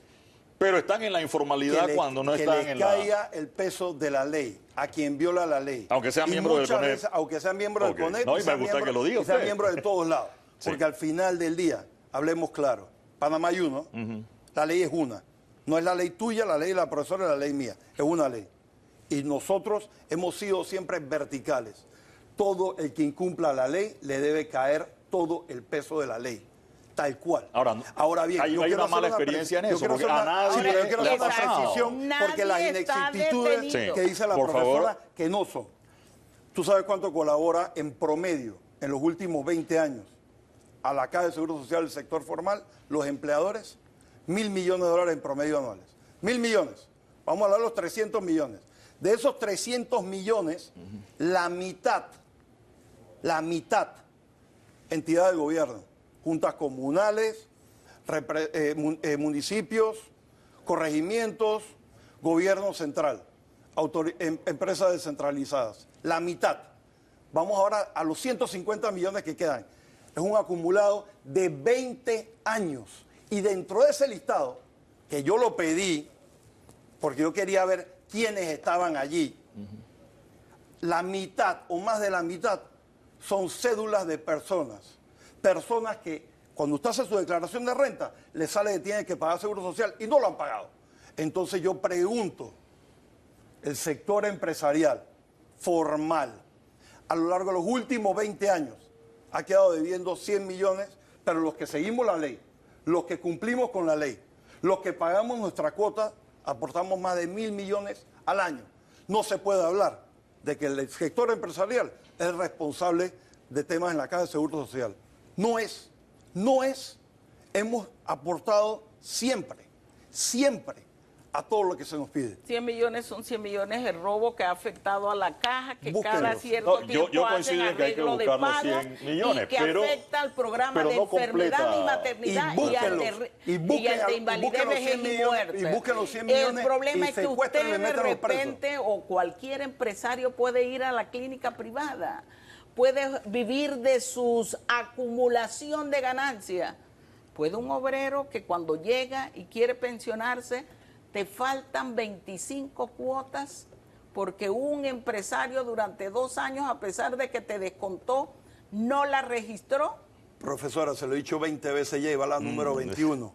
pero están en la informalidad cuando no están en la... Que le caiga el peso de la ley a quien viola la ley. Aunque sea miembro del CONEP. Aunque sea miembro del CONEP. No, y me gusta que lo diga usted. Sea miembro de todos lados. Porque al final del día, hablemos claro, Panamá hay uno, la ley es una. No es la ley tuya, la ley de la profesora, la ley mía. Es una ley. Y nosotros hemos sido siempre verticales. Todo el que incumpla la ley le debe caer todo el peso de la ley. Tal cual. Ahora bien, hay una mala experiencia en eso, porque a nadie yo quiero hacer una precisión, porque las inexactitudes que dice la profesora, que no son. ¿Tú sabes cuánto colabora en promedio en los últimos 20 años a la Caja de Seguro Social del sector formal los empleadores? $1.000 millones en promedio anuales. 1.000 millones. Vamos a hablar de los 300 millones. De esos 300 millones, la mitad, entidad del gobierno, juntas comunales, municipios, corregimientos, gobierno central, empresas descentralizadas. La mitad. Vamos ahora a los 150 millones que quedan. Es un acumulado de 20 años. Y dentro de ese listado, que yo lo pedí, porque yo quería ver quiénes estaban allí, la mitad o más de la mitad son cédulas de personas. Personas que cuando usted hace su declaración de renta, le sale que tiene que pagar seguro social y no lo han pagado. Entonces yo pregunto, el sector empresarial formal, a lo largo de los últimos 20 años, ha quedado debiendo 100 millones, pero los que seguimos la ley, los que cumplimos con la ley, los que pagamos nuestra cuota, aportamos más de 1.000 millones al año. No se puede hablar de que el sector empresarial es responsable de temas en la Caja de Seguro Social. No es. Hemos aportado siempre a todo lo que se nos pide. 100 millones son 100 millones de robo que ha afectado a la caja, que cada cierto tiempo yo coincido en que hay que buscar los 100 millones, y que afecta al programa de enfermedad y maternidad y al de invalidez, vejez y muerte. Y busquen los 100 millones. El problema es que usted de repente o cualquier empresario puede ir a la clínica privada, puede vivir de su acumulación de ganancias. Puede un obrero que cuando llega y quiere pensionarse, te faltan 25 cuotas porque un empresario durante 2 años, a pesar de que te descontó, no la registró. Profesora, se lo he dicho 20 veces, lleva la número 21.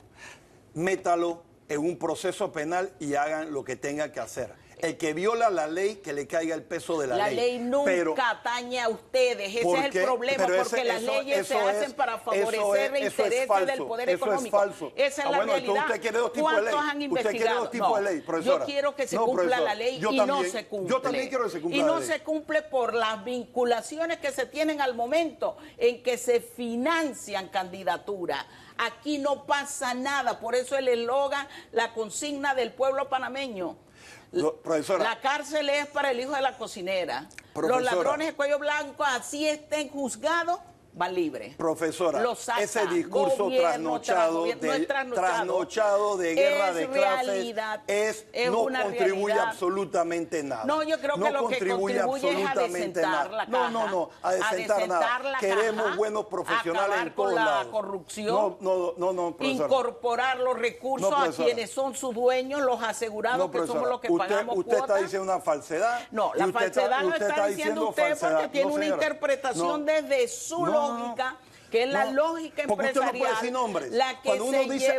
Métalo en un proceso penal y hagan lo que tengan que hacer. El que viola la ley, que le caiga el peso de la ley. La ley nunca atañe a ustedes, ese es el problema, porque las leyes se hacen para favorecer el interés del poder económico. Eso es falso. Esa es la realidad. Usted quiere 2 tipos de ley. ¿Cuántos han investigado? Usted quiere 2 tipos de ley, profesora. Yo quiero que se cumpla la ley y no se cumple. Yo también quiero que se cumpla la ley. Y no ley. se cumple por las vinculaciones que se tienen al momento en que se financian candidaturas. Aquí no pasa nada, por eso el eslogan, la consigna del pueblo panameño. Profesora, la cárcel es para el hijo de la cocinera. Los ladrones de cuello blanco, así estén juzgados, van libres. Profesora, ese discurso trasnochado de guerra de clases no contribuye absolutamente nada. No, yo creo que lo que contribuye es a desentar la caja. No, a desentar nada. Queremos buenos profesionales en todos lados. Acabar con la corrupción, profesora. Incorporar los recursos a quienes son sus dueños, los asegurados que somos los que pagamos usted cuotas. está diciendo una falsedad. No, la falsedad lo está diciendo usted porque tiene una interpretación desde su lógica, que es la lógica empresarial. Porque usted no puede decir nombres. La que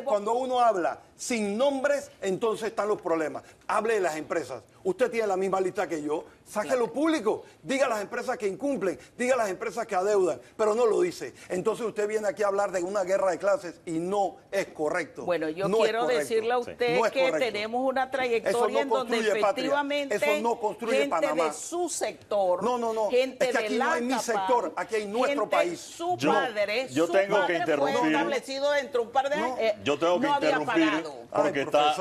cuando uno habla sin nombres, entonces están los problemas. Hable de las empresas. Usted tiene la misma lista que yo. Sáquelo público. Diga a las empresas que incumplen. Diga a las empresas que adeudan. Pero no lo dice. Entonces usted viene aquí a hablar de una guerra de clases y no es correcto. Bueno, yo quiero decirle a usted que tenemos una trayectoria en donde efectivamente eso no construye gente Panamá. de su sector, No. gente es que aquí de no hay mi sector, aquí hay nuestro país. Su padre interrumpir. fue establecido dentro de un par de años. Yo tengo que interrumpir porque está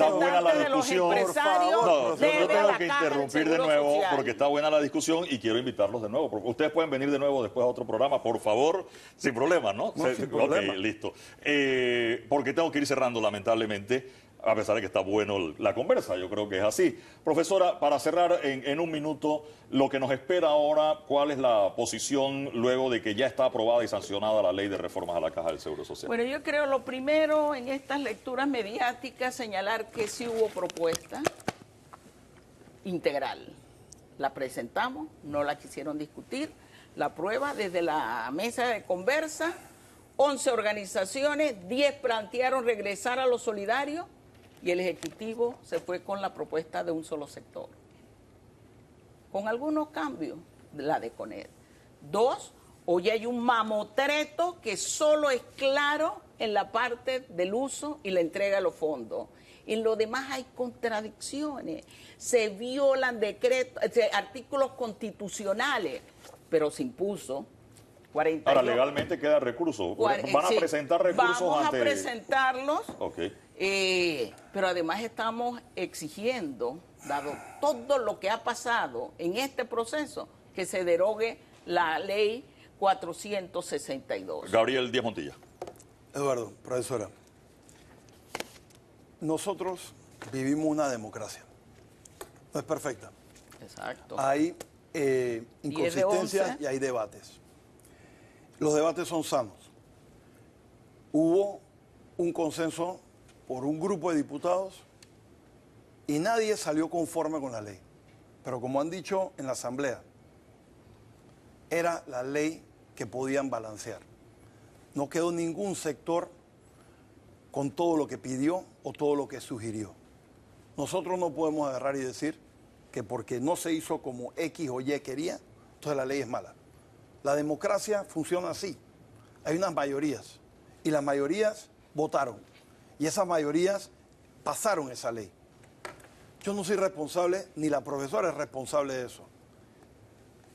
buena la discusión. Yo tengo que interrumpir de nuevo porque está buena la discusión y quiero invitarlos de nuevo. Ustedes pueden venir de nuevo después a otro programa, por favor, sin problema, ¿no? Sin problema. Ok, listo. Porque tengo que ir cerrando, lamentablemente, a pesar de que está bueno la conversa, yo creo que es así. Profesora, para cerrar en un minuto, lo que nos espera ahora, ¿cuál es la posición luego de que ya está aprobada y sancionada la ley de reformas a la Caja del Seguro Social? Bueno, yo creo lo primero en estas lecturas mediáticas señalar que sí hubo propuesta integral. La presentamos, no la quisieron discutir, la prueba desde la mesa de conversa, 11 organizaciones, 10 plantearon regresar a lo solidario, y el Ejecutivo se fue con la propuesta de un solo sector, con algunos cambios, la de CONED. 2, hoy hay un mamotreto que solo es claro en la parte del uso y la entrega de los fondos. En lo demás hay contradicciones, se violan decretos, artículos constitucionales, pero se impuso 42. Ahora, legalmente queda recurso. ¿Van a presentar recursos Vamos ante...? a presentarlos. Ok. Pero además estamos exigiendo, dado todo lo que ha pasado en este proceso, que se derogue la ley 462. Gabriel Díaz Montilla. Eduardo, profesora, nosotros vivimos una democracia. No es perfecta. Exacto. Hay inconsistencias y hay debates. Los debates son sanos. Hubo un consenso por un grupo de diputados y nadie salió conforme con la ley. Pero como han dicho en la Asamblea, era la ley que podían balancear. No quedó ningún sector con todo lo que pidió o todo lo que sugirió. Nosotros no podemos agarrar y decir que porque no se hizo como X o Y quería, entonces la ley es mala. La democracia funciona así. Hay unas mayorías y las mayorías votaron y esas mayorías pasaron esa ley. Yo no soy responsable, ni la profesora es responsable de eso.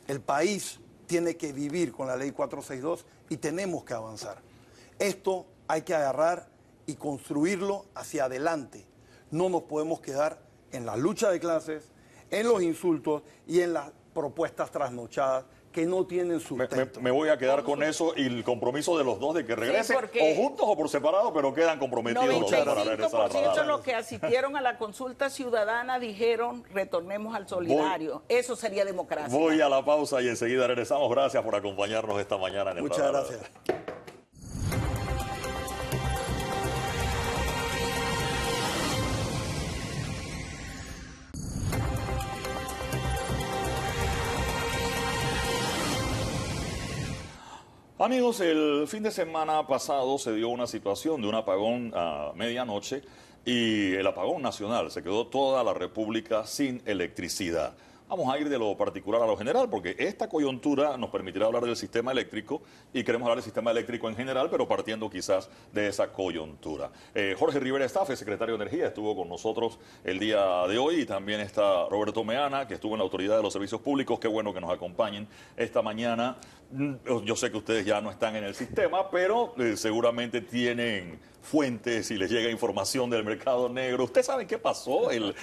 El país tiene que vivir con la ley 462 y tenemos que avanzar. Esto hay que agarrar y construirlo hacia adelante. No nos podemos quedar en la lucha de clases, en los insultos y en las propuestas trasnochadas que no tienen sustento. Me voy a quedar con eso y el compromiso de los dos de que regresen, o juntos o por separado, pero quedan comprometidos los dos para regresar a 95% de los que asistieron a la consulta ciudadana dijeron retornemos al solidario. Eso sería democracia. Voy a la pausa y enseguida regresamos. Gracias por acompañarnos esta mañana en el Muchas Radar. gracias. Amigos, el fin de semana pasado se dio una situación de un apagón a medianoche y el apagón nacional. Se quedó toda la República sin electricidad. Vamos a ir de lo particular a lo general, porque esta coyuntura nos permitirá hablar del sistema eléctrico y queremos hablar del sistema eléctrico en general, pero partiendo quizás de esa coyuntura. Jorge Rivera Estafe, secretario de Energía, estuvo con nosotros el día de hoy y también está Roberto Meana, que estuvo en la Autoridad de los Servicios Públicos. Qué bueno que nos acompañen esta mañana. Yo sé que ustedes ya no están en el sistema, pero seguramente tienen fuentes y les llega información del mercado negro. ¿Usted sabe qué pasó el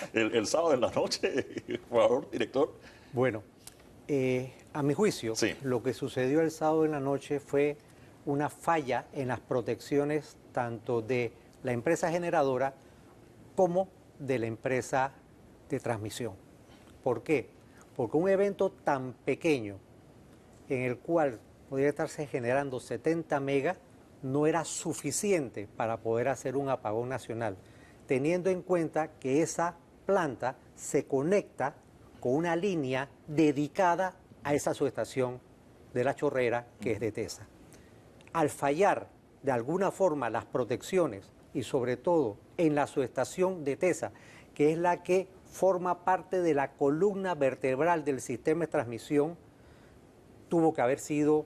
sábado en la noche, por favor, director? Bueno, a mi juicio, sí, lo que sucedió el sábado en la noche fue una falla en las protecciones tanto de la empresa generadora como de la empresa de transmisión. ¿Por qué? Porque un evento tan pequeño en el cual podría estarse generando 70 megas no era suficiente para poder hacer un apagón nacional, teniendo en cuenta que esa planta se conecta con una línea dedicada a esa subestación de La Chorrera, que es de TESA. Al fallar de alguna forma las protecciones y sobre todo en la subestación de TESA, que es la que forma parte de la columna vertebral del sistema de transmisión, tuvo que haber sido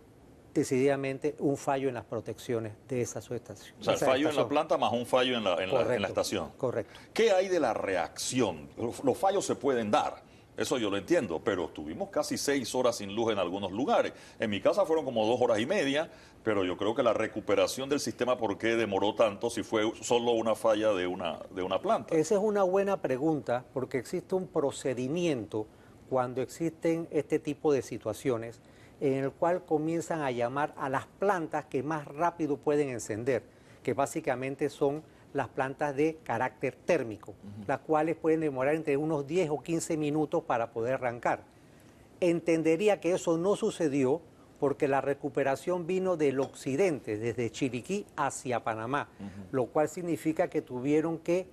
decididamente un fallo en las protecciones de esa subestación. O sea, el fallo en la planta más un fallo en la estación. Correcto. ¿Qué hay de la reacción? Los fallos se pueden dar, eso yo lo entiendo, pero tuvimos casi 6 horas sin luz en algunos lugares. En mi casa fueron como 2 horas y media, pero yo creo que la recuperación del sistema, ¿por qué demoró tanto si fue solo una falla de una planta? Esa es una buena pregunta, porque existe un procedimiento cuando existen este tipo de situaciones, en el cual comienzan a llamar a las plantas que más rápido pueden encender, que básicamente son las plantas de carácter térmico, las cuales pueden demorar entre unos 10 o 15 minutos para poder arrancar. Entendería que eso no sucedió porque la recuperación vino del occidente, desde Chiriquí hacia Panamá, lo cual significa que tuvieron que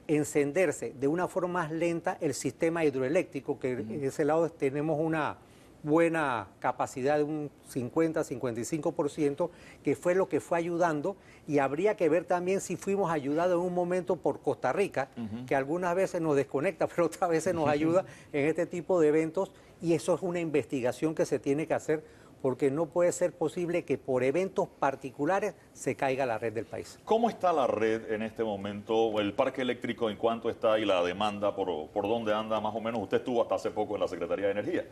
encenderse de una forma más lenta el sistema hidroeléctrico, que en ese lado tenemos una buena capacidad de un 50-55%, que fue lo que fue ayudando, y habría que ver también si fuimos ayudados en un momento por Costa Rica, que algunas veces nos desconecta, pero otras veces nos ayuda en este tipo de eventos, y eso es una investigación que se tiene que hacer, porque no puede ser posible que por eventos particulares se caiga la red del país. ¿Cómo está la red en este momento? ¿El parque eléctrico en cuánto está y la demanda por dónde anda más o menos? Usted estuvo hasta hace poco en la Secretaría de Energía.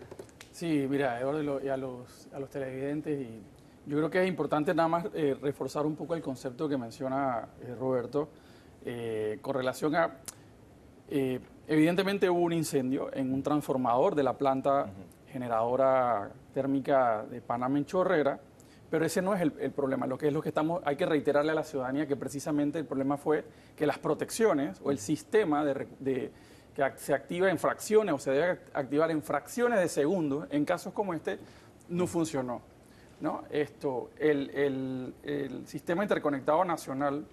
Sí, mira, Eduardo, y a los televidentes, y yo creo que es importante nada más reforzar un poco el concepto que menciona Roberto con relación a, evidentemente hubo un incendio en un transformador de la planta generadora térmica de Panamá en Chorrera, pero ese no es el problema. Lo que hay que reiterarle a la ciudadanía que precisamente el problema fue que las protecciones o el sistema que se activa en fracciones o se debe activar en fracciones de segundos, en casos como este, no funcionó, ¿no? El sistema interconectado nacional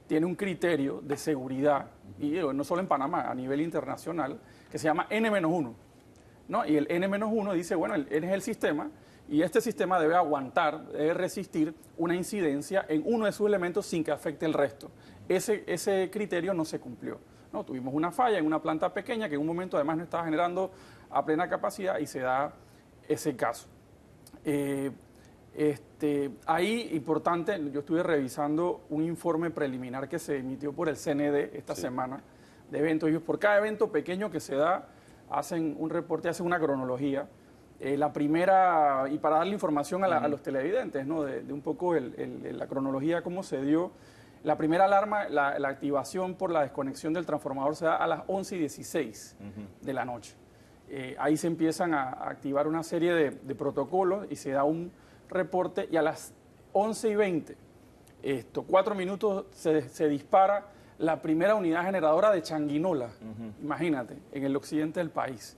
tiene un criterio de seguridad, y no solo en Panamá, a nivel internacional, que se llama N-1, ¿no? Y el N-1 dice, bueno, N es el sistema, y este sistema debe aguantar, debe resistir una incidencia en uno de sus elementos sin que afecte el resto. Ese criterio no se cumplió, ¿no? Tuvimos una falla en una planta pequeña que en un momento además no estaba generando a plena capacidad y se da ese caso. Ahí, importante, yo estuve revisando un informe preliminar que se emitió por el CND esta semana de eventos. Ellos por cada evento pequeño que se da hacen un reporte, hacen una cronología. La primera, y para darle información a los televidentes, ¿no? de un poco la cronología, cómo se dio. La primera alarma, la activación por la desconexión del transformador se da a las 11:16 de la noche. ahí se empiezan a activar una serie de protocolos y se da un reporte y a las 11:20, 4 minutos, se dispara la primera unidad generadora de Changuinola, imagínate, en el occidente del país.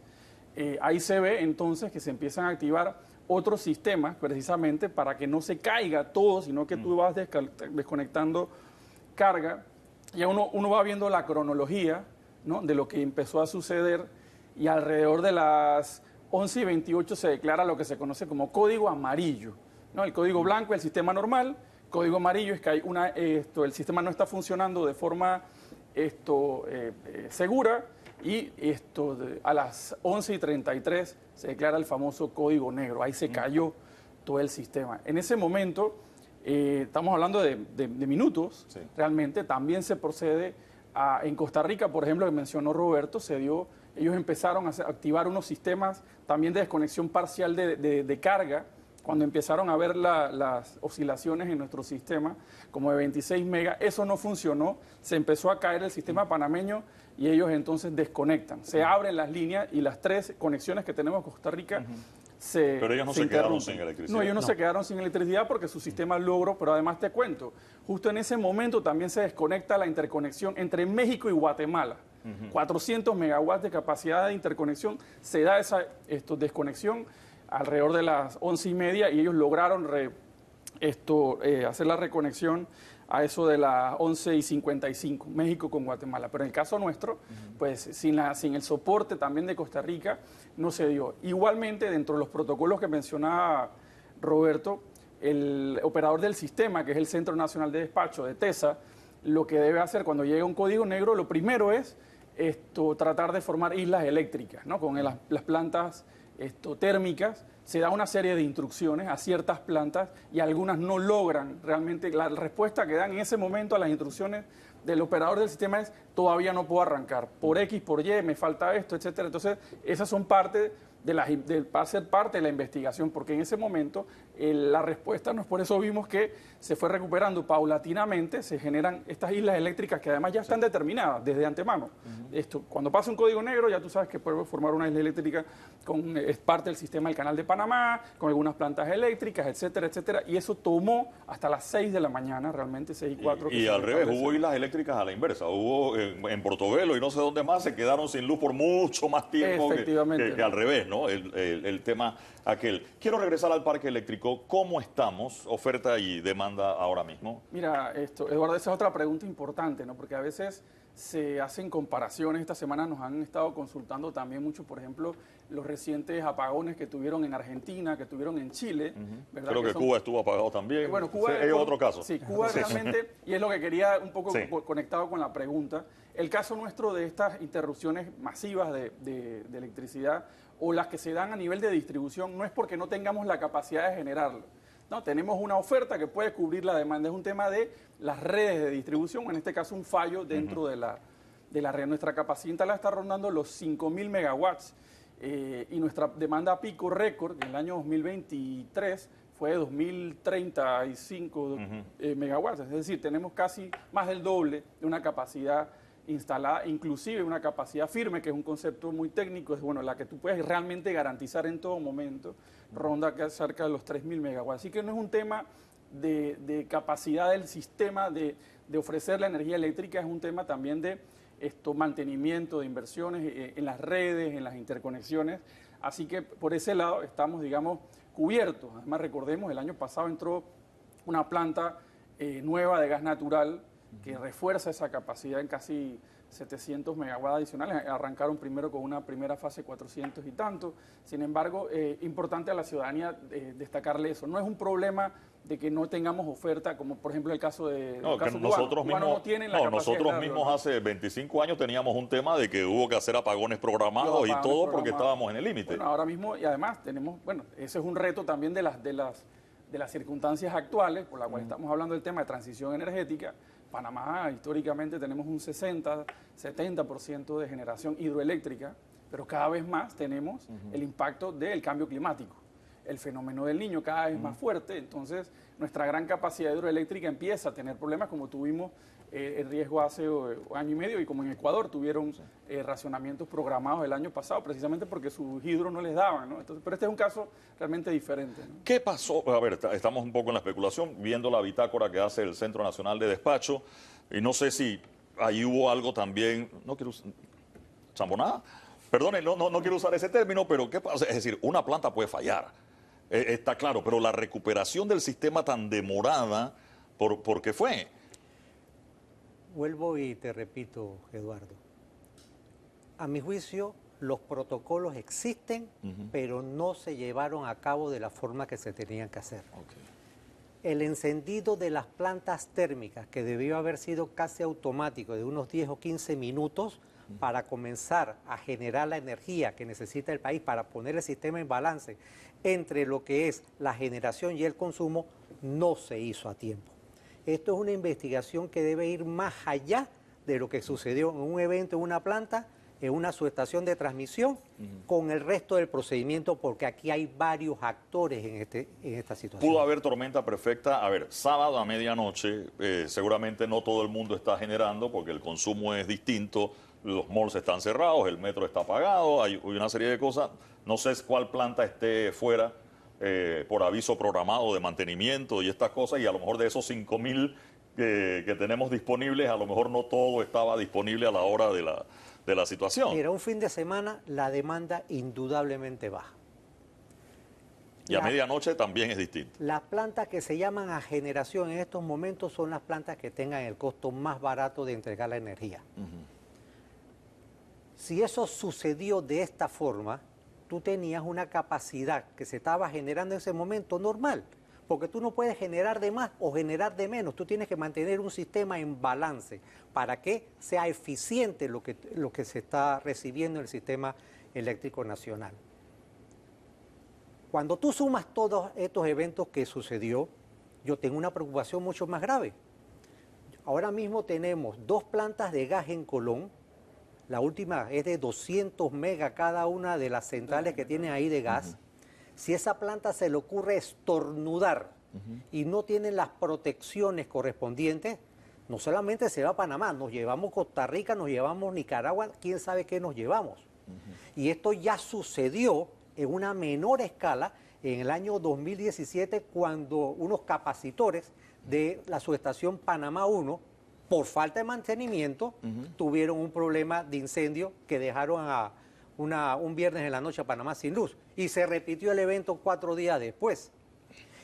Ahí se ve entonces que se empiezan a activar otros sistemas precisamente para que no se caiga todo, sino que tú vas desconectando carga. Ya uno va viendo la cronología, ¿no?, de lo que empezó a suceder y alrededor de las 11:28 se declara lo que se conoce como código amarillo, ¿no? El código blanco es el sistema normal, código amarillo es que hay el sistema no está funcionando de forma segura y a las 11:33 se declara el famoso código negro. Ahí se cayó todo el sistema. En ese momento, estamos hablando de minutos, sí. Realmente también se procede en Costa Rica, por ejemplo, que mencionó Roberto, ellos empezaron a activar unos sistemas también de desconexión parcial de carga, cuando empezaron a ver las oscilaciones en nuestro sistema, como de 26 megas, eso no funcionó, se empezó a caer el sistema panameño y ellos entonces desconectan. Se abren las líneas y las 3 conexiones que tenemos con Costa Rica Pero ellos no se quedaron sin electricidad. No, ellos no se quedaron sin electricidad porque su sistema logró, pero además te cuento, justo en ese momento también se desconecta la interconexión entre México y Guatemala. 400 megawatts de capacidad de interconexión, se da esa desconexión alrededor de las 11:30 y ellos lograron hacer la reconexión a eso de las 11:55, México con Guatemala. Pero en el caso nuestro, pues sin el soporte también de Costa Rica, no se dio. Igualmente, dentro de los protocolos que mencionaba Roberto, el operador del sistema, que es el Centro Nacional de Despacho de TESA, lo que debe hacer cuando llega un código negro, lo primero es tratar de formar islas eléctricas, ¿no? Con las plantas térmicas, se da una serie de instrucciones a ciertas plantas y algunas no logran realmente. La respuesta que dan en ese momento a las instrucciones del operador del sistema es: todavía no puedo arrancar, por X, por Y, me falta esto, etcétera. Entonces, esas son parte va a ser parte de la investigación, porque en ese momento la respuesta no es. Por eso vimos que se fue recuperando paulatinamente, se generan estas islas eléctricas que además ya están determinadas desde antemano. Cuando pasa un código negro, ya tú sabes que puede formar una isla eléctrica, es parte del sistema del Canal de Panamá, con algunas plantas eléctricas, etcétera, etcétera, y eso tomó hasta las 6 de la mañana, realmente 6:04. Y al revés, hubo islas eléctricas a la inversa, hubo en Portobelo y no sé dónde más, se quedaron sin luz por mucho más tiempo que al revés, ¿no? El tema aquel. Quiero regresar al parque eléctrico. ¿Cómo estamos, oferta y demanda ahora mismo? Mira, Eduardo, esa es otra pregunta importante, ¿no? Porque a veces se hacen comparaciones. Esta semana nos han estado consultando también mucho, por ejemplo, los recientes apagones que tuvieron en Argentina, que tuvieron en Chile. ¿Verdad? Creo que Cuba estuvo apagado también. Bueno, Cuba es otro caso. Sí, Cuba realmente, y es lo que quería un poco conectado con la pregunta. El caso nuestro de estas interrupciones masivas de electricidad o las que se dan a nivel de distribución no es porque no tengamos la capacidad de generarlo. No, tenemos una oferta que puede cubrir la demanda. Es un tema de las redes de distribución, en este caso un fallo dentro de la red. Nuestra capacidad instalada está rondando los 5.000 megawatts y nuestra demanda pico récord en el año 2023 fue de 2.035 megawatts. Es decir, tenemos casi más del doble de una capacidad instalada, inclusive una capacidad firme, que es un concepto muy técnico, es la que tú puedes realmente garantizar en todo momento, ronda cerca de los 3.000 megawatts. Así que no es un tema de capacidad del sistema de ofrecer la energía eléctrica, es un tema también de mantenimiento, de inversiones en las redes, en las interconexiones. Así que por ese lado estamos, digamos, cubiertos. Además, recordemos, el año pasado entró una planta nueva de gas natural que refuerza esa capacidad en casi 700 megawatts adicionales. Arrancaron primero con una primera fase 400 y tanto. Sin embargo, importante a la ciudadanía destacarle eso. No es un problema de que no tengamos oferta, como por ejemplo el caso de nosotros mismos hace 25 años teníamos un tema de que hubo que hacer apagones programados y todo porque estábamos en el límite. Bueno, ahora mismo, y además tenemos, ese es un reto también de las circunstancias actuales, por la cual estamos hablando del tema de transición energética. Panamá, históricamente, tenemos un 60-70% de generación hidroeléctrica, pero cada vez más tenemos el impacto del cambio climático. El fenómeno del Niño cada vez más fuerte, entonces nuestra gran capacidad hidroeléctrica empieza a tener problemas como tuvimos el riesgo hace año y medio, y como en Ecuador tuvieron racionamientos programados el año pasado, precisamente porque sus hidros no les daban, ¿no? Entonces, pero este es un caso realmente diferente, ¿no? ¿Qué pasó? A ver, estamos un poco en la especulación, viendo la bitácora que hace el Centro Nacional de Despacho, y no sé si ahí hubo algo también, no quiero usar, chambonada, perdone, no quiero usar ese término, pero ¿qué pasa? Es decir, una planta puede fallar, está claro, pero la recuperación del sistema tan demorada, ¿por qué fue? Vuelvo y te repito, Eduardo. A mi juicio, los protocolos existen, pero no se llevaron a cabo de la forma que se tenían que hacer. El encendido de las plantas térmicas, que debió haber sido casi automático, de unos 10 o 15 minutos, para comenzar a generar la energía que necesita el país para poner el sistema en balance entre lo que es la generación y el consumo, no se hizo a tiempo. Esto es una investigación que debe ir más allá de lo que sucedió en un evento, en una planta, en una subestación de transmisión, con el resto del procedimiento, porque aquí hay varios actores en esta situación. Pudo haber tormenta perfecta, a ver, sábado a medianoche, seguramente no todo el mundo está generando, porque el consumo es distinto, los malls están cerrados, el metro está apagado, hay una serie de cosas, no sé cuál planta esté fuera, por aviso programado de mantenimiento y estas cosas, y a lo mejor de esos 5.000 que tenemos disponibles, a lo mejor no todo estaba disponible a la hora de la situación. Mira, un fin de semana la demanda indudablemente baja. Y a medianoche también es distinto. Las plantas que se llaman a generación en estos momentos son las plantas que tengan el costo más barato de entregar la energía. Si eso sucedió de esta forma, tú tenías una capacidad que se estaba generando en ese momento normal, porque tú no puedes generar de más o generar de menos, tú tienes que mantener un sistema en balance para que sea eficiente lo que se está recibiendo en el sistema eléctrico nacional. Cuando tú sumas todos estos eventos que sucedió, yo tengo una preocupación mucho más grave. Ahora mismo tenemos 2 plantas de gas en Colón. La última es de 200 megas cada una de las centrales que tienen ahí de gas. Si esa planta se le ocurre estornudar y no tiene las protecciones correspondientes, no solamente se va a Panamá, nos llevamos Costa Rica, nos llevamos Nicaragua, quién sabe qué nos llevamos. Y esto ya sucedió en una menor escala en el año 2017, cuando unos capacitores de la subestación Panamá 1, por falta de mantenimiento, tuvieron un problema de incendio que dejaron un viernes en la noche a Panamá sin luz. Y se repitió el evento 4 días después.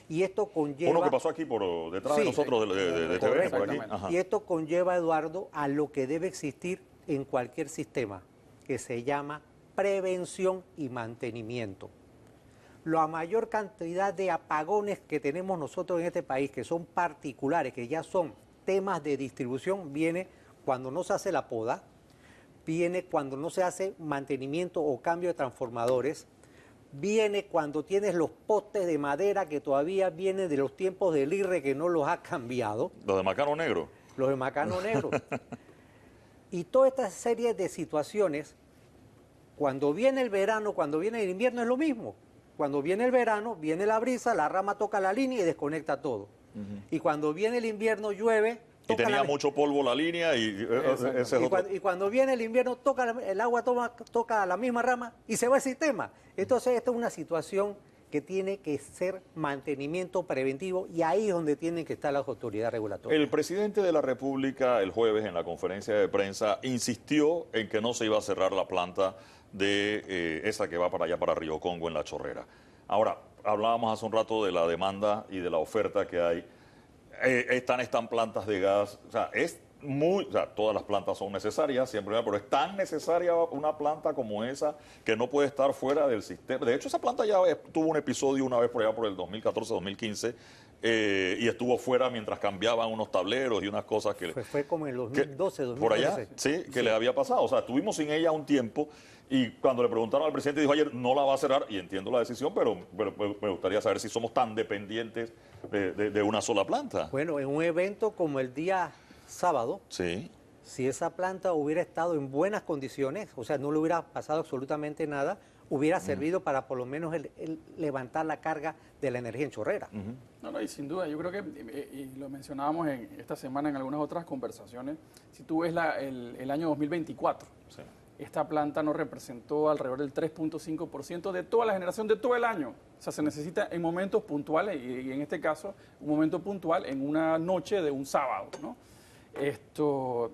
Y esto conlleva... Uno que pasó aquí por detrás de nosotros de TVN, por aquí. Y esto conlleva, Eduardo, a lo que debe existir en cualquier sistema, que se llama prevención y mantenimiento. La mayor cantidad de apagones que tenemos nosotros en este país, que son particulares, que ya son temas de distribución, viene cuando no se hace la poda, viene cuando no se hace mantenimiento o cambio de transformadores, viene cuando tienes los postes de madera que todavía vienen de los tiempos del IRRE que no los ha cambiado. Los de Macano Negro. Los de Macano Negro. Y toda esta serie de situaciones, cuando viene el verano, cuando viene el invierno es lo mismo. Cuando viene el verano, viene la brisa, la rama toca la línea y desconecta todo. Y cuando viene el invierno llueve... Y tenía mucho polvo la línea y cuando viene el invierno el agua toca la misma rama y se va el sistema. Entonces esta es una situación que tiene que ser mantenimiento preventivo, y ahí es donde tienen que estar las autoridades regulatorias. El presidente de la República el jueves en la conferencia de prensa insistió en que no se iba a cerrar la planta de esa que va para allá, para Río Congo, en La Chorrera. Ahora, hablábamos hace un rato de la demanda y de la oferta que hay. Están plantas de gas, o sea, todas las plantas son necesarias, siempre, pero es tan necesaria una planta como esa que no puede estar fuera del sistema. De hecho, esa planta ya tuvo un episodio una vez por allá por el 2014-2015 y estuvo fuera mientras cambiaban unos tableros y unas cosas que... Fue como en el 2012, 2013. Por allá, sí, que le había pasado. O sea, estuvimos sin ella un tiempo, y cuando le preguntaron al presidente, dijo ayer, no la va a cerrar, y entiendo la decisión, pero me gustaría saber si somos tan dependientes de una sola planta. Bueno, en un evento como el día sábado, sí, Si esa planta hubiera estado en buenas condiciones, o sea, no le hubiera pasado absolutamente nada, hubiera servido para por lo menos el levantar la carga de la energía en Chorrera. No, y sin duda, yo creo que, y lo mencionábamos esta semana en algunas otras conversaciones, si tú ves el año 2024, sí, esta planta nos representó alrededor del 3.5% de toda la generación de todo el año. O sea, se necesita en momentos puntuales, y en este caso, un momento puntual en una noche de un sábado, ¿no?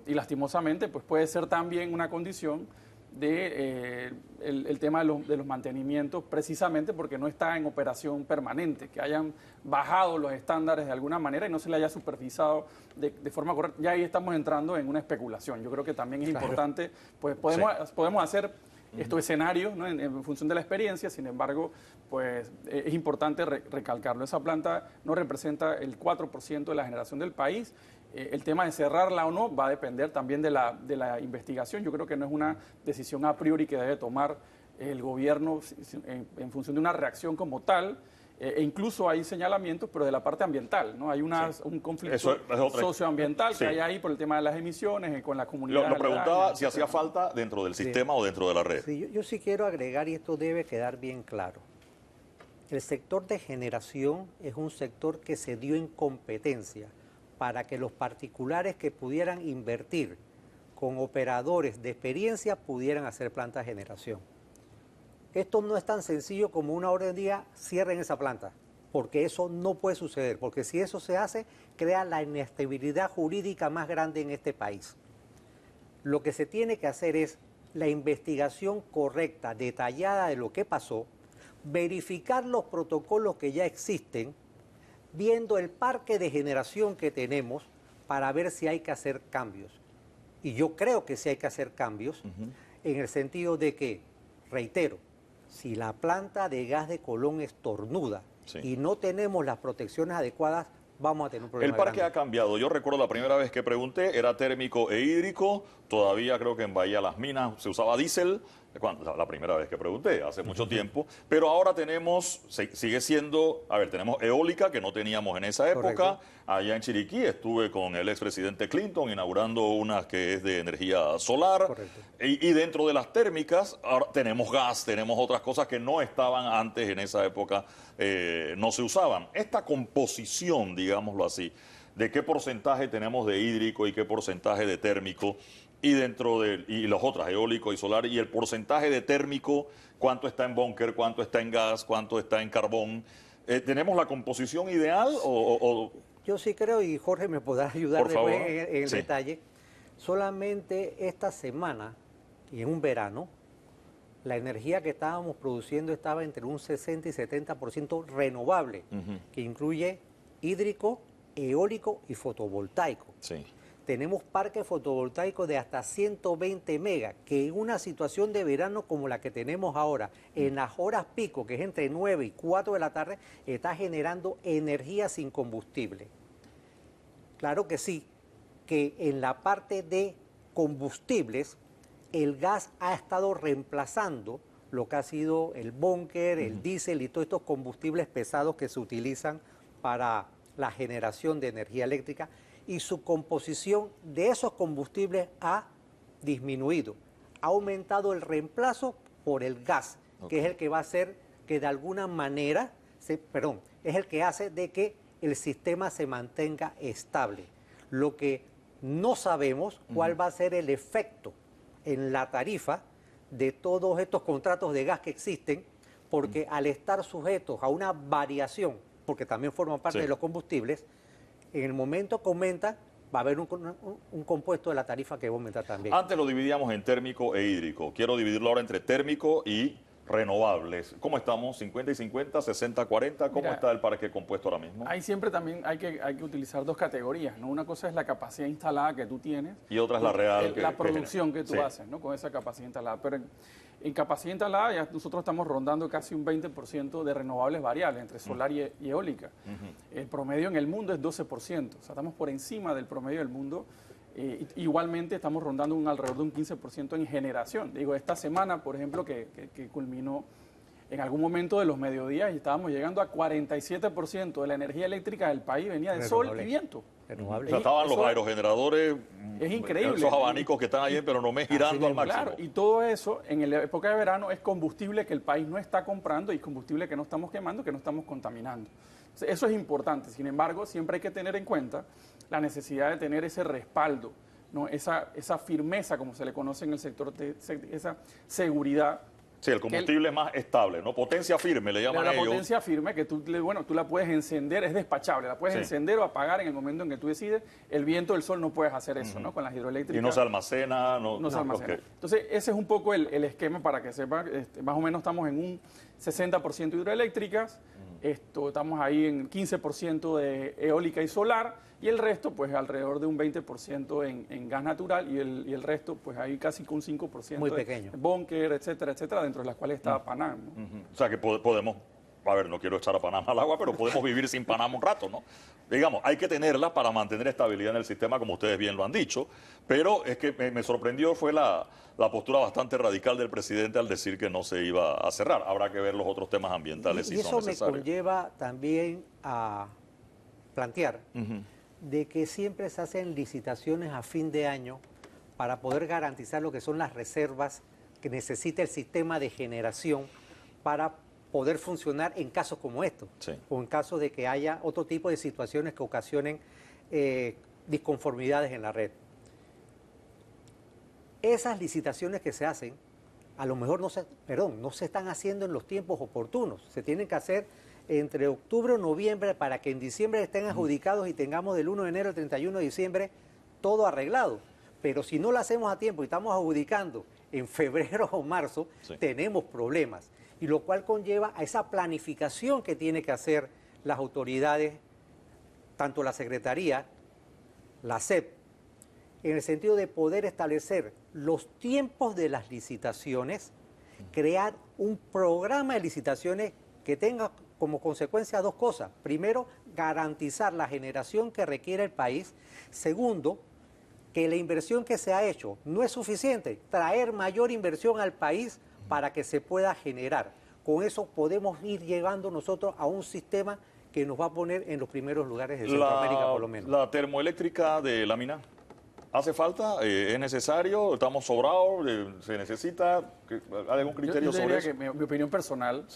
Y lastimosamente, pues puede ser también una condición de el tema de los mantenimientos, precisamente porque no está en operación permanente, que hayan bajado los estándares de alguna manera y no se le haya supervisado de forma correcta. Ya ahí estamos entrando en una especulación. Yo creo que también es importante, pues podemos hacer estos escenarios, ¿no? en función de la experiencia. Sin embargo, pues es importante recalcarlo. Esa planta no representa el 4% de la generación del país. El tema de cerrarla o no va a depender también de la investigación. Yo creo que no es una decisión a priori que debe tomar el gobierno en función de una reacción como tal. E incluso hay señalamientos, pero de la parte ambiental, ¿no? Hay un conflicto socioambiental que hay ahí por el tema de las emisiones con la comunidad. Lo preguntaba si hacía falta dentro del sistema o dentro de la red. Sí, yo sí quiero agregar, y esto debe quedar bien claro. El sector de generación es un sector que se dio en competencia para que los particulares que pudieran invertir con operadores de experiencia pudieran hacer plantas de generación. Esto no es tan sencillo como una orden de día, cierren esa planta, porque eso no puede suceder, porque si eso se hace, crea la inestabilidad jurídica más grande en este país. Lo que se tiene que hacer es la investigación correcta, detallada de lo que pasó, verificar los protocolos que ya existen, viendo el parque de generación que tenemos para ver si hay que hacer cambios. Y yo creo que sí hay que hacer cambios en el sentido de que, reitero, si la planta de gas de Colón estornuda y no tenemos las protecciones adecuadas, vamos a tener un problema. El parque grande. ha cambiado. Yo recuerdo la primera vez que pregunté, era térmico e hídrico. Todavía creo que en Bahía Las Minas se usaba diésel. La primera vez que pregunté, hace mucho tiempo. Pero ahora tenemos, sigue siendo, tenemos eólica, que no teníamos en esa época. Correcto. Allá en Chiriquí estuve con el expresidente Clinton inaugurando una que es de energía solar. Correcto. Y dentro de las térmicas, ahora tenemos gas, tenemos otras cosas que no estaban antes en esa época, no se usaban. Esta composición, digámoslo así, de qué porcentaje tenemos de hídrico y qué porcentaje de térmico, y los otras, eólico y solar, y el porcentaje de térmico, cuánto está en búnker, cuánto está en gas, cuánto está en carbón. ¿Tenemos la composición ideal o...? Yo sí creo, y Jorge me podrá ayudar Por después favor. en el detalle. Solamente esta semana, y en un verano, la energía que estábamos produciendo estaba entre un 60 y 70% renovable, que incluye hídrico, eólico y fotovoltaico. Sí. Tenemos parques fotovoltaicos de hasta 120 megas, que en una situación de verano como la que tenemos ahora, en las horas pico, que es entre 9 y 4 de la tarde, está generando energía sin combustible. Claro que sí, que en la parte de combustibles, el gas ha estado reemplazando lo que ha sido el búnker, el diésel y todos estos combustibles pesados que se utilizan para la generación de energía eléctrica, y su composición de esos combustibles ha disminuido. Ha aumentado el reemplazo por el gas, que es el que va a hacer que de alguna manera, es el que hace de que el sistema se mantenga estable. Lo que no sabemos cuál va a ser el efecto en la tarifa de todos estos contratos de gas que existen, porque al estar sujetos a una variación, porque también forman parte de los combustibles, en el momento que aumenta, va a haber un compuesto de la tarifa que va a aumentar también. Antes lo dividíamos en térmico e hídrico. Quiero dividirlo ahora entre térmico y renovables. ¿Cómo estamos? ¿50 y 50? ¿60, 40? ¿Cómo está el parque compuesto ahora mismo? Ahí siempre también hay que utilizar dos categorías, ¿no? Una cosa es la capacidad instalada que tú tienes. Y otra es la real. La producción que tú haces, ¿no? Con esa capacidad instalada. Pero en capacidad instalada ya nosotros estamos rondando casi un 20% de renovables variables entre solar y eólica. El promedio en el mundo es 12%. O sea, estamos por encima del promedio del mundo. Igualmente estamos rondando alrededor de un 15% en generación. Digo, esta semana, por ejemplo, que culminó en algún momento de los mediodías y estábamos llegando a 47% de la energía eléctrica del país venía de sol y viento. O sea, estaban los aerogeneradores, es increíble. Esos abanicos que están ahí, pero no me girando al máximo. Claro, y todo eso en la época de verano es combustible que el país no está comprando y combustible que no estamos quemando, que no estamos contaminando. Entonces, eso es importante. Sin embargo, siempre hay que tener en cuenta la necesidad de tener ese respaldo, ¿no? Esa firmeza, como se le conoce en el sector, esa seguridad. Sí, el combustible es más estable, ¿no? Potencia firme, le llaman ellos. La potencia firme, que tú la puedes encender, es despachable, la puedes encender o apagar en el momento en que tú decides. El viento, el sol no puedes hacer eso, ¿no? Con las hidroeléctricas. Y no se almacena. No se almacena. Okay. Entonces, ese es un poco el esquema para que sepan. Más o menos estamos en un 60% hidroeléctricas, estamos ahí en 15% de eólica y solar, y el resto, pues alrededor de un 20% en gas natural, y el resto, pues ahí casi con un 5% muy pequeño. De búnker, etcétera, etcétera, dentro de las cuales está Panamá, ¿no? O sea que podemos, a ver, no quiero echar a Panamá al agua, pero podemos vivir sin Panamá un rato, ¿no? Digamos, hay que tenerla para mantener estabilidad en el sistema, como ustedes bien lo han dicho, pero es que me sorprendió fue la postura bastante radical del presidente al decir que no se iba a cerrar. Habrá que ver los otros temas ambientales si son necesarios. Y eso me conlleva también a plantear de que siempre se hacen licitaciones a fin de año para poder garantizar lo que son las reservas que necesita el sistema de generación para poder funcionar en casos como estos, o en caso de que haya otro tipo de situaciones que ocasionen disconformidades en la red. Esas licitaciones que se hacen, a lo mejor no se están haciendo en los tiempos oportunos, se tienen que hacer entre octubre o noviembre para que en diciembre estén adjudicados y tengamos del 1 de enero al 31 de diciembre todo arreglado. Pero si no lo hacemos a tiempo y estamos adjudicando en febrero o marzo, tenemos problemas. Y lo cual conlleva a esa planificación que tiene que hacer las autoridades, tanto la Secretaría, la SEP, en el sentido de poder establecer los tiempos de las licitaciones, crear un programa de licitaciones que tenga como consecuencia dos cosas. Primero, garantizar la generación que requiere el país. Segundo, que la inversión que se ha hecho no es suficiente, traer mayor inversión al país para que se pueda generar. Con eso podemos ir llegando nosotros a un sistema que nos va a poner en los primeros lugares de Centroamérica, por lo menos. La termoeléctrica de La Mina, ¿hace falta? ¿Es necesario? ¿Estamos sobrados? ¿Se necesita? ¿Hay algún criterio sobre eso? Yo diría que mi opinión personal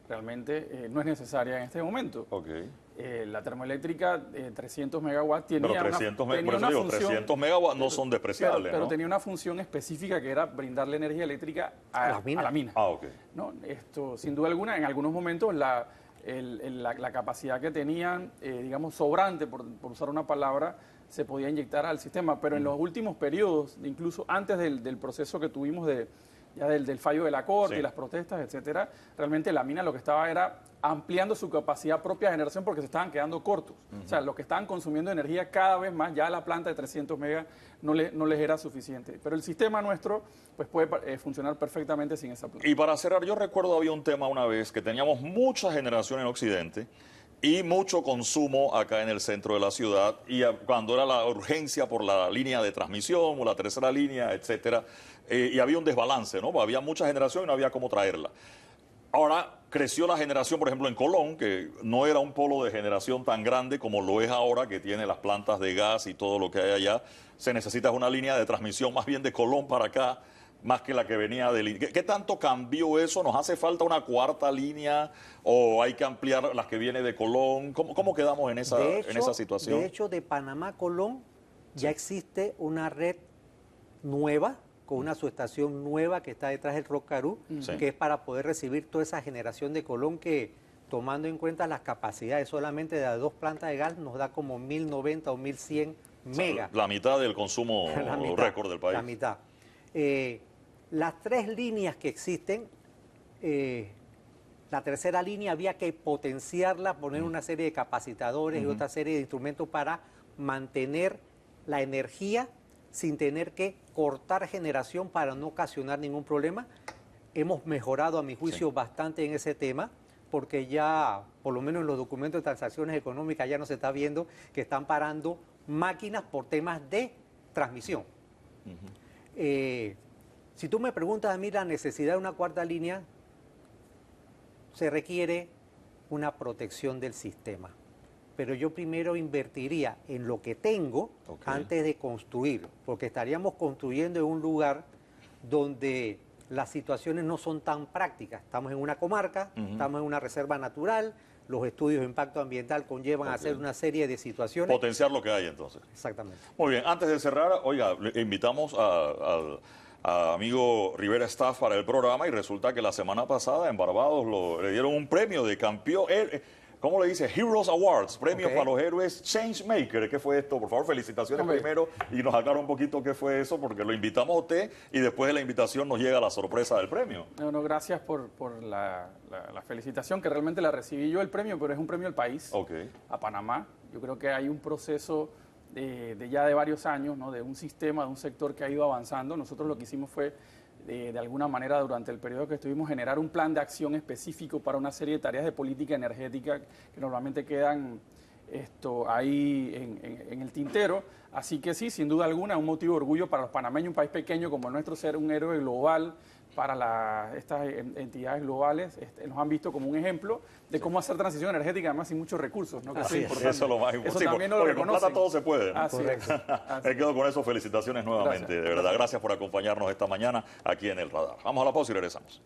realmente no es necesaria en este momento. La termoeléctrica 300 megawatts tenía una función. 300 megawatts no son despreciables, pero tenía una función específica que era brindarle energía eléctrica a la mina. ¿No? Esto, sin duda alguna, en algunos momentos la capacidad que tenían, digamos, sobrante, por usar una palabra, se podía inyectar al sistema, pero en los últimos periodos, incluso antes del proceso que tuvimos del fallo de la Corte y las protestas, etcétera, realmente la mina lo que estaba era ampliando su capacidad propia de generación porque se estaban quedando cortos. O sea, los que estaban consumiendo energía cada vez más, ya la planta de 300 megas no les era suficiente. Pero el sistema nuestro pues puede funcionar perfectamente sin esa planta. Y para cerrar, yo recuerdo había un tema una vez que teníamos mucha generación en Occidente y mucho consumo acá en el centro de la ciudad, y cuando era la urgencia por la línea de transmisión o la tercera línea, etcétera, y había un desbalance, ¿no? Había mucha generación y no había cómo traerla. Ahora creció la generación, por ejemplo, en Colón, que no era un polo de generación tan grande como lo es ahora, que tiene las plantas de gas y todo lo que hay allá. Se necesita una línea de transmisión más bien de Colón para acá, más que la que venía de... ¿Qué tanto cambió eso? ¿Nos hace falta una cuarta línea o hay que ampliar las que viene de Colón? ¿Cómo quedamos en esa situación? De hecho, de Panamá a Colón ya existe una red nueva, con una subestación nueva que está detrás del Rocarú, que es para poder recibir toda esa generación de Colón que, tomando en cuenta las capacidades solamente de las dos plantas de gas, nos da como 1090 o 1100 megas. La mitad del consumo récord del país. La mitad. Las tres líneas que existen, la tercera línea había que potenciarla, poner una serie de capacitadores y otra serie de instrumentos para mantener la energía sin tener que cortar generación para no ocasionar ningún problema. Hemos mejorado, a mi juicio, bastante en ese tema, porque ya, por lo menos en los documentos de transacciones económicas, ya no se está viendo que están parando máquinas por temas de transmisión. Si tú me preguntas a mí la necesidad de una cuarta línea, se requiere una protección del sistema. Pero yo primero invertiría en lo que tengo antes de construir, porque estaríamos construyendo en un lugar donde las situaciones no son tan prácticas. Estamos en una comarca, estamos en una reserva natural, los estudios de impacto ambiental conllevan a hacer una serie de situaciones. Potenciar lo que hay entonces. Exactamente. Muy bien, antes de cerrar, oiga, le invitamos a amigo Rivera Staff para el programa y resulta que la semana pasada en Barbados le dieron un premio de campeón, ¿cómo le dice? Heroes Awards, premio para los héroes Changemaker. ¿Qué fue esto? Por favor, felicitaciones primero y nos aclara un poquito qué fue eso, porque lo invitamos a usted y después de la invitación nos llega la sorpresa del premio. No, gracias por la felicitación, que realmente la recibí yo el premio, pero es un premio al país, a Panamá. Yo creo que hay un proceso de ya de varios años, ¿no? De un sistema, de un sector que ha ido avanzando. Nosotros lo que hicimos fue, de alguna manera, durante el periodo que estuvimos, generar un plan de acción específico para una serie de tareas de política energética que normalmente quedan ahí en el tintero. Así que sí, sin duda alguna, un motivo de orgullo para los panameños, un país pequeño como el nuestro, ser un héroe global para estas entidades globales. Nos han visto como un ejemplo de cómo hacer transición energética, además sin muchos recursos, ¿no? Así es. Eso es lo más importante. Eso también no lo porque con plata todo se puede, ¿no? Así es. Me quedo con eso. Felicitaciones nuevamente. Gracias. De verdad, gracias por acompañarnos esta mañana aquí en El Radar. Vamos a la pausa y regresamos.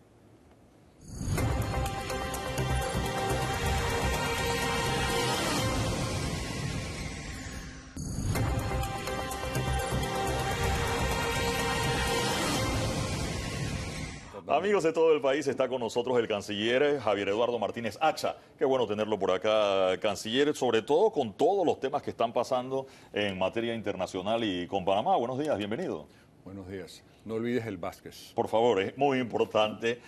Amigos de todo el país, está con nosotros el canciller Javier Eduardo Martínez Acha. Qué bueno tenerlo por acá, canciller, sobre todo con todos los temas que están pasando en materia internacional y con Panamá. Buenos días, bienvenido. Buenos días. No olvides el Vázquez. Por favor, es muy importante,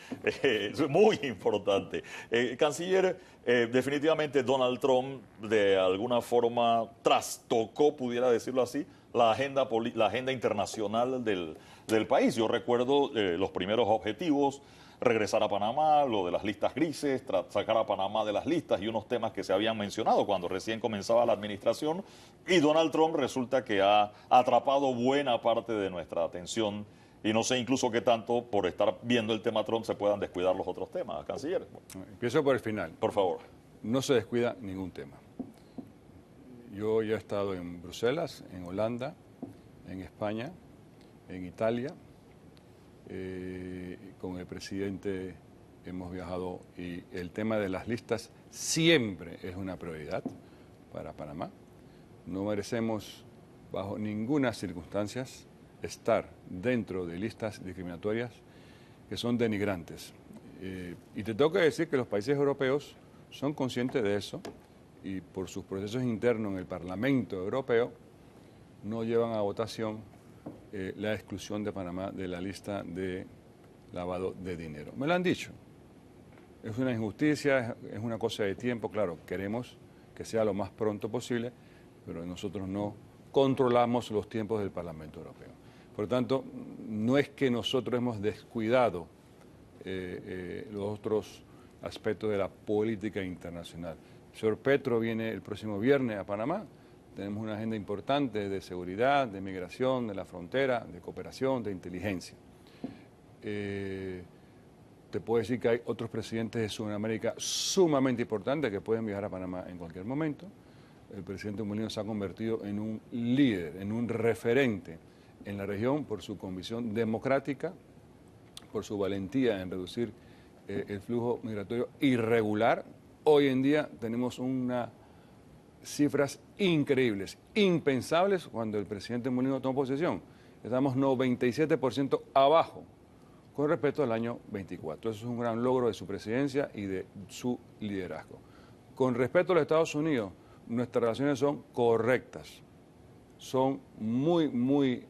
muy importante. Canciller, definitivamente Donald Trump de alguna forma trastocó, pudiera decirlo así, la agenda internacional del país. Yo recuerdo los primeros objetivos, regresar a Panamá, lo de las listas grises, sacar a Panamá de las listas y unos temas que se habían mencionado cuando recién comenzaba la administración. Y Donald Trump resulta que ha atrapado buena parte de nuestra atención y no sé incluso qué tanto por estar viendo el tema Trump se puedan descuidar los otros temas, canciller. Empiezo por el final. Por favor. No se descuida ningún tema. Yo ya he estado en Bruselas, en Holanda, en España, en Italia. Con el presidente hemos viajado y el tema de las listas siempre es una prioridad para Panamá. No merecemos bajo ninguna circunstancia estar dentro de listas discriminatorias que son denigrantes. Y te tengo que decir que los países europeos son conscientes de eso y por sus procesos internos en el Parlamento Europeo no llevan a votación la exclusión de Panamá de la lista de lavado de dinero. Me lo han dicho. Es una injusticia, es una cosa de tiempo, claro, queremos que sea lo más pronto posible, pero nosotros no controlamos los tiempos del Parlamento Europeo. Por lo tanto, no es que nosotros hemos descuidado los otros aspectos de la política internacional. El señor Petro viene el próximo viernes a Panamá. Tenemos una agenda importante de seguridad, de migración, de la frontera, de cooperación, de inteligencia. Te puedo decir que hay otros presidentes de Sudamérica sumamente importantes que pueden viajar a Panamá en cualquier momento. El presidente Mulino se ha convertido en un líder, en un referente en la región por su convicción democrática, por su valentía en reducir el flujo migratorio irregular. Hoy en día tenemos unas cifras increíbles, impensables cuando el presidente Mulino tomó posesión. Estamos 97% abajo con respecto al año 24. Eso es un gran logro de su presidencia y de su liderazgo. Con respecto a los Estados Unidos, nuestras relaciones son correctas, son muy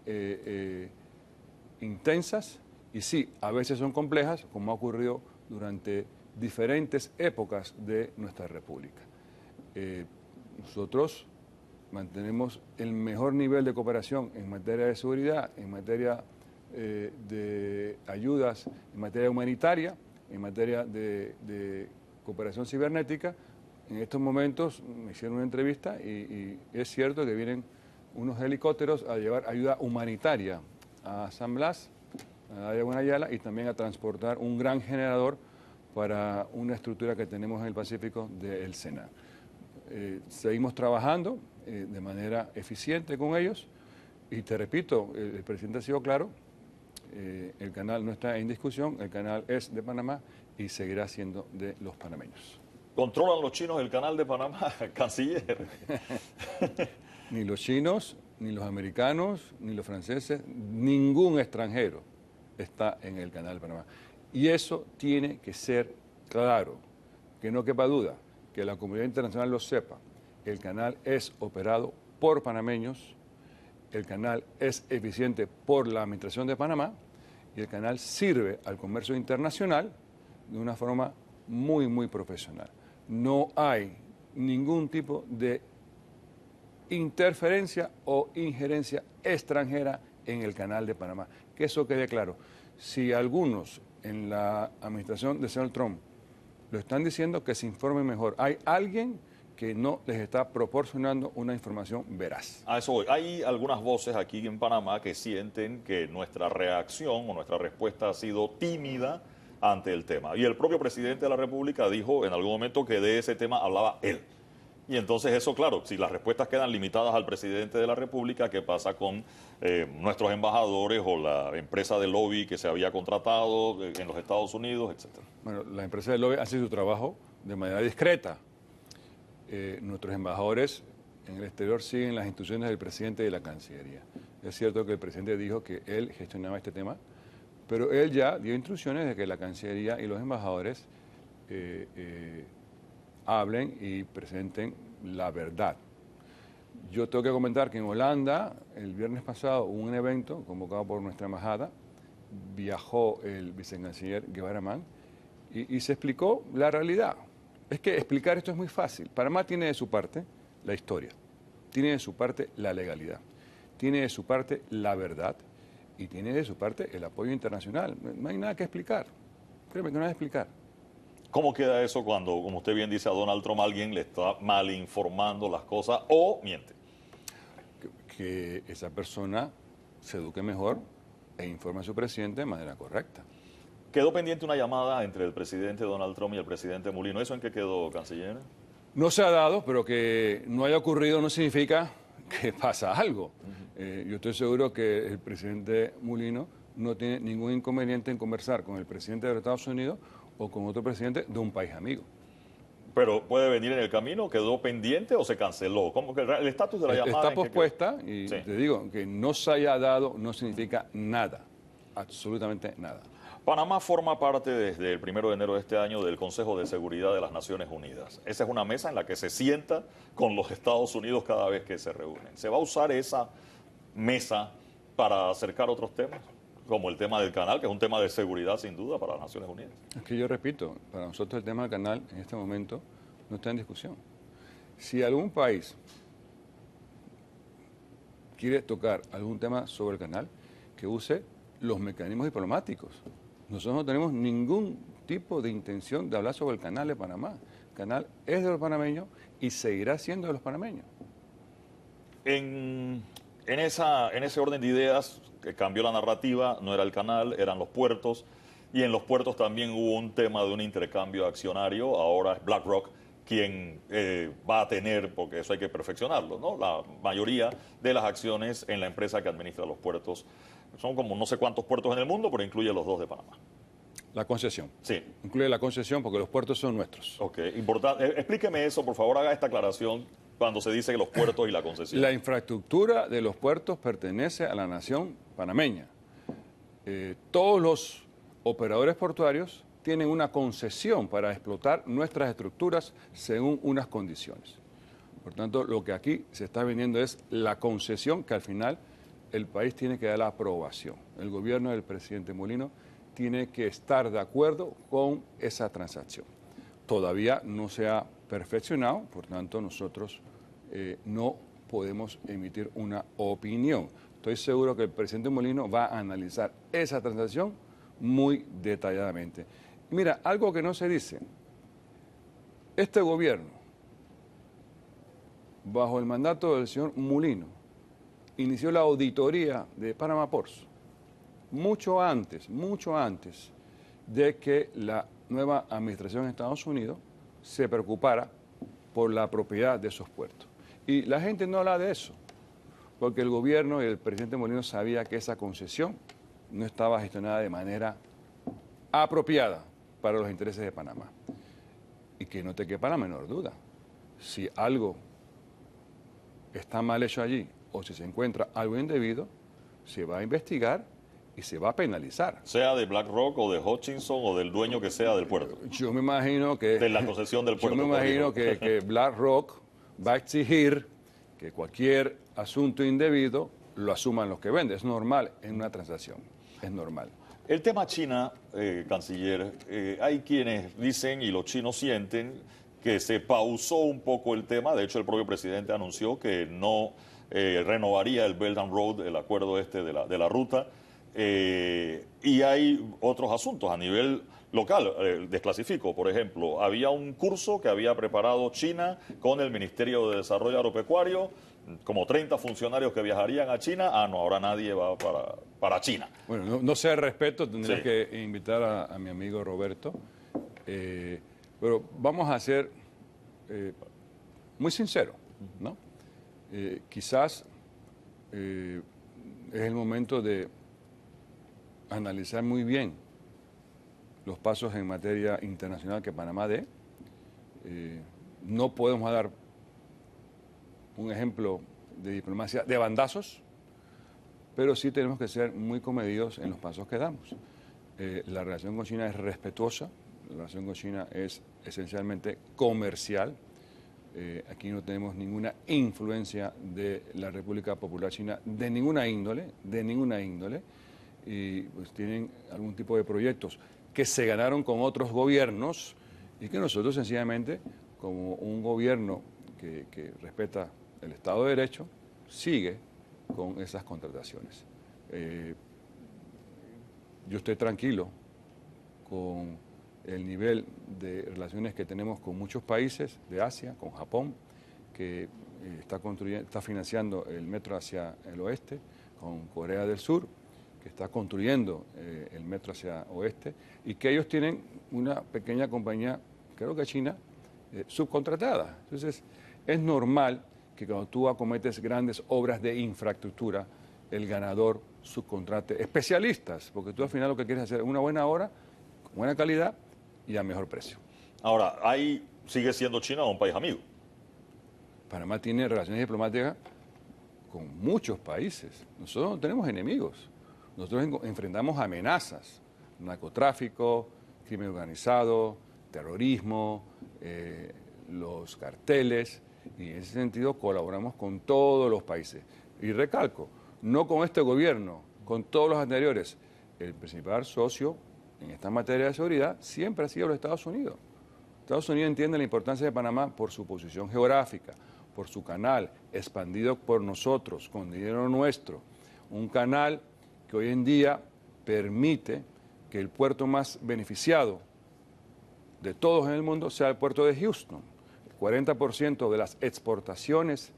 intensas y sí, a veces son complejas, como ha ocurrido durante diferentes épocas de nuestra república. Nosotros mantenemos el mejor nivel de cooperación en materia de seguridad, en materia de ayudas, en materia humanitaria, en materia de cooperación cibernética. En estos momentos me hicieron una entrevista y es cierto que vienen unos helicópteros a llevar ayuda humanitaria a San Blas, a Guanayala y también a transportar un gran generador para una estructura que tenemos en el Pacífico del SENA. Seguimos trabajando de manera eficiente con ellos y te repito, el presidente ha sido claro, el canal no está en discusión, el canal es de Panamá y seguirá siendo de los panameños. ¿Controlan los chinos el canal de Panamá, canciller? Ni los chinos, ni los americanos, ni los franceses, ningún extranjero está en el canal de Panamá. Y eso tiene que ser claro, que no quepa duda, que la comunidad internacional lo sepa. El canal es operado por panameños, el canal es eficiente por la Administración de Panamá y el canal sirve al comercio internacional de una forma muy, muy profesional. No hay ningún tipo de interferencia o injerencia extranjera en el canal de Panamá. Que eso quede claro. Si algunos en la administración del señor Trump lo están diciendo, que se informen mejor. Hay alguien que no les está proporcionando una información veraz. A eso voy. Hay algunas voces aquí en Panamá que sienten que nuestra reacción o nuestra respuesta ha sido tímida ante el tema. Y el propio presidente de la República dijo en algún momento que de ese tema hablaba él. Y entonces eso, claro, si las respuestas quedan limitadas al presidente de la República, ¿qué pasa con nuestros embajadores o la empresa de lobby que se había contratado en los Estados Unidos, etcétera? Bueno, la empresa de lobby hace su trabajo de manera discreta. Nuestros embajadores en el exterior siguen las instrucciones del presidente de la Cancillería. Es cierto que el presidente dijo que él gestionaba este tema, pero él ya dio instrucciones de que la Cancillería y los embajadores hablen y presenten la verdad. Yo tengo que comentar que en Holanda, el viernes pasado, hubo un evento convocado por nuestra embajada, viajó el vicecanciller Guevara Mann y se explicó la realidad. Es que explicar esto es muy fácil. Panamá tiene de su parte la historia, tiene de su parte la legalidad, tiene de su parte la verdad y tiene de su parte el apoyo internacional. No hay nada que explicar. Créeme que no hay que explicar. ¿Cómo queda eso cuando, como usted bien dice, a Donald Trump alguien le está mal informando las cosas o miente? Que esa persona se eduque mejor e informe a su presidente de manera correcta. Quedó pendiente una llamada entre el presidente Donald Trump y el presidente Mulino. ¿Eso en qué quedó, canciller? No se ha dado, pero que no haya ocurrido no significa que pasa algo. Yo estoy seguro que el presidente Mulino no tiene ningún inconveniente en conversar con el presidente de los Estados Unidos o con otro presidente de un país amigo. ¿Pero puede venir en el camino? ¿Quedó pendiente o se canceló? ¿Cómo que el estatus de la llamada? Está pospuesta y sí. Te digo que no se haya dado no significa nada, absolutamente nada. Panamá forma parte desde el 1 de enero de este año del Consejo de Seguridad de las Naciones Unidas. Esa es una mesa en la que se sienta con los Estados Unidos cada vez que se reúnen. ¿Se va a usar esa mesa para acercar otros temas? Como el tema del canal, que es un tema de seguridad sin duda para las Naciones Unidas. Es que yo repito, para nosotros el tema del canal en este momento no está en discusión. Si algún país quiere tocar algún tema sobre el canal, que use los mecanismos diplomáticos. Nosotros no tenemos ningún tipo de intención de hablar sobre el canal de Panamá. El canal es de los panameños y seguirá siendo de los panameños. En ese orden de ideas, que cambió la narrativa, no era el canal, eran los puertos, y en los puertos también hubo un tema de un intercambio accionario, ahora es BlackRock quien va a tener, porque eso hay que perfeccionarlo, ¿no? La mayoría de las acciones en la empresa que administra los puertos. Son como no sé cuántos puertos en el mundo, pero incluye los 2 de Panamá. La concesión. Sí. Incluye la concesión porque los puertos son nuestros. Ok, importante. Explíqueme eso, por favor, haga esta aclaración cuando se dice que los puertos y la concesión. La infraestructura de los puertos pertenece a la nación panameña. Todos los operadores portuarios tienen una concesión para explotar nuestras estructuras según unas condiciones. Por tanto, lo que aquí se está vendiendo es la concesión que al final el país tiene que dar la aprobación. El gobierno del presidente Mulino tiene que estar de acuerdo con esa transacción. Todavía no se ha perfeccionado, por tanto nosotros no podemos emitir una opinión. Estoy seguro que el presidente Mulino va a analizar esa transacción muy detalladamente. Mira, algo que no se dice, este gobierno, bajo el mandato del señor Mulino, inició la auditoría de Panama Ports mucho antes de que la nueva administración en Estados Unidos se preocupara por la propiedad de esos puertos. Y la gente no habla de eso, porque el gobierno y el presidente Molino sabía que esa concesión no estaba gestionada de manera apropiada para los intereses de Panamá. Y que no te quepa la menor duda, si algo está mal hecho allí o si se encuentra algo indebido, se va a investigar y se va a penalizar. Sea de BlackRock o de Hutchinson o del dueño que sea del puerto. Yo me imagino que... De la concesión del puerto. Yo me imagino que BlackRock va a exigir que cualquier asunto indebido lo asuman los que venden. Es normal en una transacción, es normal. El tema China, canciller, hay quienes dicen y los chinos sienten que se pausó un poco el tema. De hecho, el propio presidente anunció que no renovaría el Belt and Road, el acuerdo este de la ruta. Y hay otros asuntos a nivel local. Desclasifico, por ejemplo, había un curso que había preparado China con el Ministerio de Desarrollo Agropecuario, como 30 funcionarios que viajarían a China. Ah, no, ahora nadie va para China. Bueno, no sé al respecto, tendría que invitar a mi amigo Roberto. Pero vamos a ser muy sinceros, ¿no? Quizás es el momento de analizar muy bien los pasos en materia internacional que Panamá dé. No podemos dar un ejemplo de diplomacia de bandazos, pero sí tenemos que ser muy comedidos en los pasos que damos. La relación con China es respetuosa, la relación con China es esencialmente comercial. Aquí no tenemos ninguna influencia de la República Popular China de ninguna índole, y pues tienen algún tipo de proyectos que se ganaron con otros gobiernos y que nosotros sencillamente, como un gobierno que respeta el Estado de Derecho, sigue con esas contrataciones. Yo estoy tranquilo con el nivel de relaciones que tenemos con muchos países de Asia, con Japón, que está financiando el metro hacia el oeste, con Corea del Sur, que está construyendo el metro hacia oeste, y que ellos tienen una pequeña compañía, creo que China, subcontratada. Entonces, es normal que cuando tú acometes grandes obras de infraestructura, el ganador subcontrate especialistas, porque tú al final lo que quieres es hacer una buena obra, con buena calidad y a mejor precio. Ahora, ahí sigue siendo China un país amigo. Panamá tiene relaciones diplomáticas con muchos países. Nosotros no tenemos enemigos. Nosotros enfrentamos amenazas, narcotráfico, crimen organizado, terrorismo, los carteles, y en ese sentido colaboramos con todos los países. Y recalco, no con este gobierno, con todos los anteriores. El principal socio en esta materia de seguridad siempre ha sido los Estados Unidos. Estados Unidos entiende la importancia de Panamá por su posición geográfica, por su canal, expandido por nosotros, con dinero nuestro. Un canal que hoy en día permite que el puerto más beneficiado de todos en el mundo sea el puerto de Houston. El 40% de las exportaciones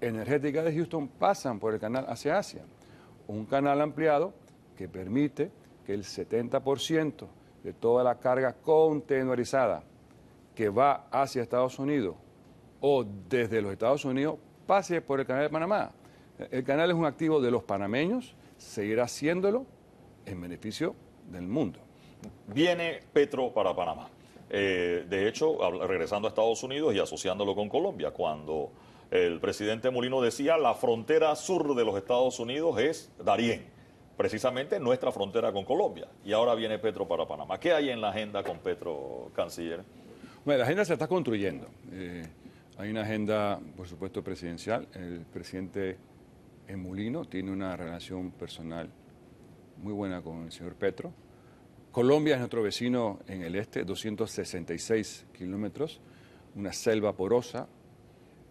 energéticas de Houston pasan por el canal hacia Asia. Un canal ampliado que permite que el 70% de toda la carga containerizada que va hacia Estados Unidos o desde los Estados Unidos pase por el canal de Panamá. El canal es un activo de los panameños, seguirá haciéndolo en beneficio del mundo. Viene Petro para Panamá. De hecho, regresando a Estados Unidos y asociándolo con Colombia, cuando el presidente Molino decía la frontera sur de los Estados Unidos es Darién, precisamente nuestra frontera con Colombia. Y ahora viene Petro para Panamá. ¿Qué hay en la agenda con Petro, canciller? Bueno, la agenda se está construyendo. Hay una agenda, por supuesto, presidencial. El presidente Molino tiene una relación personal muy buena con el señor Petro. Colombia es nuestro vecino en el este, 266 kilómetros, una selva porosa,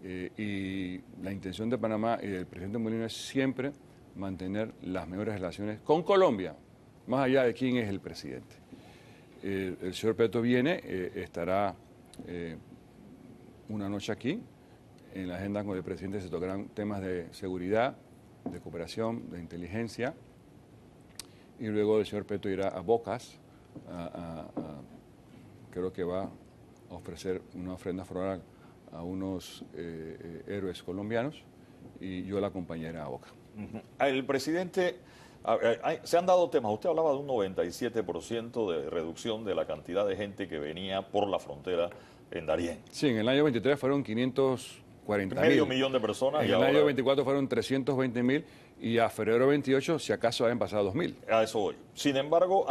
y la intención de Panamá y del presidente Molino es siempre mantener las mejores relaciones con Colombia, más allá de quién es el presidente. El señor Petro viene, estará una noche aquí. En la agenda con el presidente se tocarán temas de seguridad, de cooperación, de inteligencia, y luego el señor Petro irá a Bocas creo que va a ofrecer una ofrenda floral a unos héroes colombianos y yo la acompañaré a Boca. El presidente, se han dado temas, usted hablaba de un 97% de reducción de la cantidad de gente que venía por la frontera en Darién. Sí, en el año 23 fueron 540.000. Medio millón de personas. En el año 24 fueron 320.000 y a febrero 28, si acaso, habían pasado 2.000. A eso voy. Sin embargo,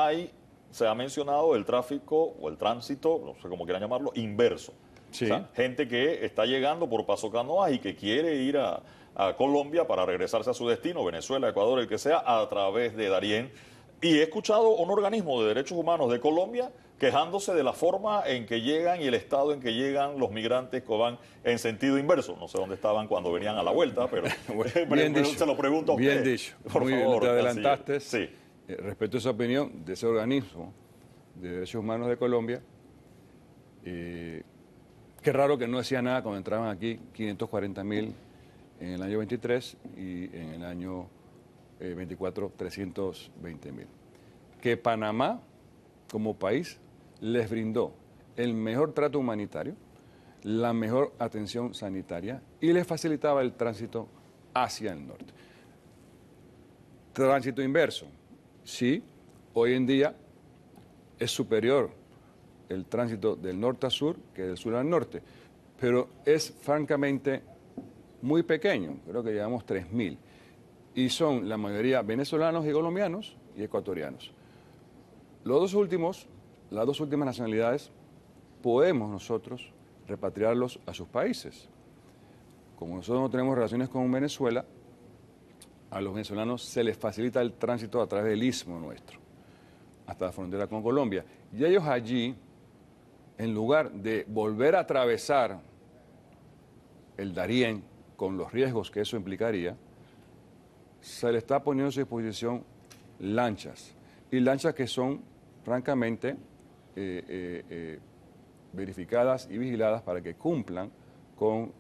se ha mencionado el tráfico o el tránsito, no sé cómo quieran llamarlo, inverso. Sí. O sea, gente que está llegando por Paso Canoas y que quiere ir a Colombia para regresarse a su destino, Venezuela, Ecuador, el que sea, a través de Darién. Y he escuchado un organismo de derechos humanos de Colombia quejándose de la forma en que llegan y el estado en que llegan los migrantes que van en sentido inverso. No sé dónde estaban cuando venían a la vuelta, pero bien dicho, se lo pregunto a usted. Bien dicho. Por Muy favor, bien, te adelantaste. Sí. Respecto a esa opinión de ese organismo de derechos humanos de Colombia, qué raro que no decía nada cuando entraban aquí 540.000 en el año 23 y en el año 24 320.000. Que Panamá, como país, les brindó el mejor trato humanitario, la mejor atención sanitaria y les facilitaba el tránsito hacia el norte. Tránsito inverso. Sí, hoy en día es superior el tránsito del norte a sur que del sur al norte, pero es francamente muy pequeño, creo que llevamos 3.000, y son la mayoría venezolanos y colombianos y ecuatorianos. Las dos últimas nacionalidades podemos nosotros repatriarlos a sus países. Como nosotros no tenemos relaciones con Venezuela, a los venezolanos se les facilita el tránsito a través del istmo nuestro, hasta la frontera con Colombia. Y ellos allí, en lugar de volver a atravesar el Darién con los riesgos que eso implicaría, se le está poniendo a su disposición lanchas. Y lanchas que son, francamente, verificadas y vigiladas para que cumplan con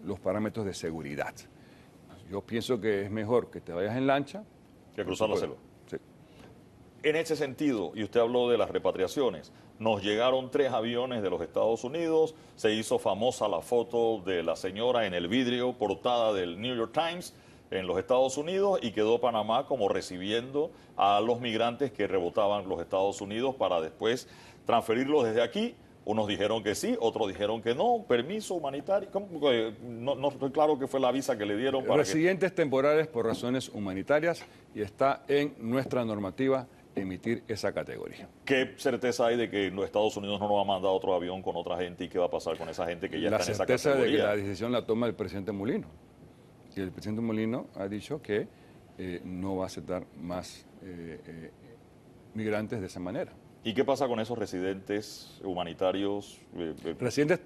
los parámetros de seguridad. Yo pienso que es mejor que te vayas en lancha que cruzar la selva. Sí. En ese sentido, y usted habló de las repatriaciones, nos llegaron 3 aviones de los Estados Unidos, se hizo famosa la foto de la señora en el vidrio portada del New York Times en los Estados Unidos y quedó Panamá como recibiendo a los migrantes que rebotaban los Estados Unidos para después transferirlos desde aquí. Unos dijeron que sí, otros dijeron que no, permiso humanitario. No estoy claro qué fue la visa que le dieron. Para residentes temporales por razones humanitarias y está en nuestra normativa emitir esa categoría. ¿Qué certeza hay de que los Estados Unidos no nos va a mandar otro avión con otra gente y qué va a pasar con esa gente que ya está en esa categoría? La certeza de que la decisión la toma el presidente Molino. Y el presidente Molino ha dicho que no va a aceptar más migrantes de esa manera. ¿Y qué pasa con esos residentes humanitarios? Residentes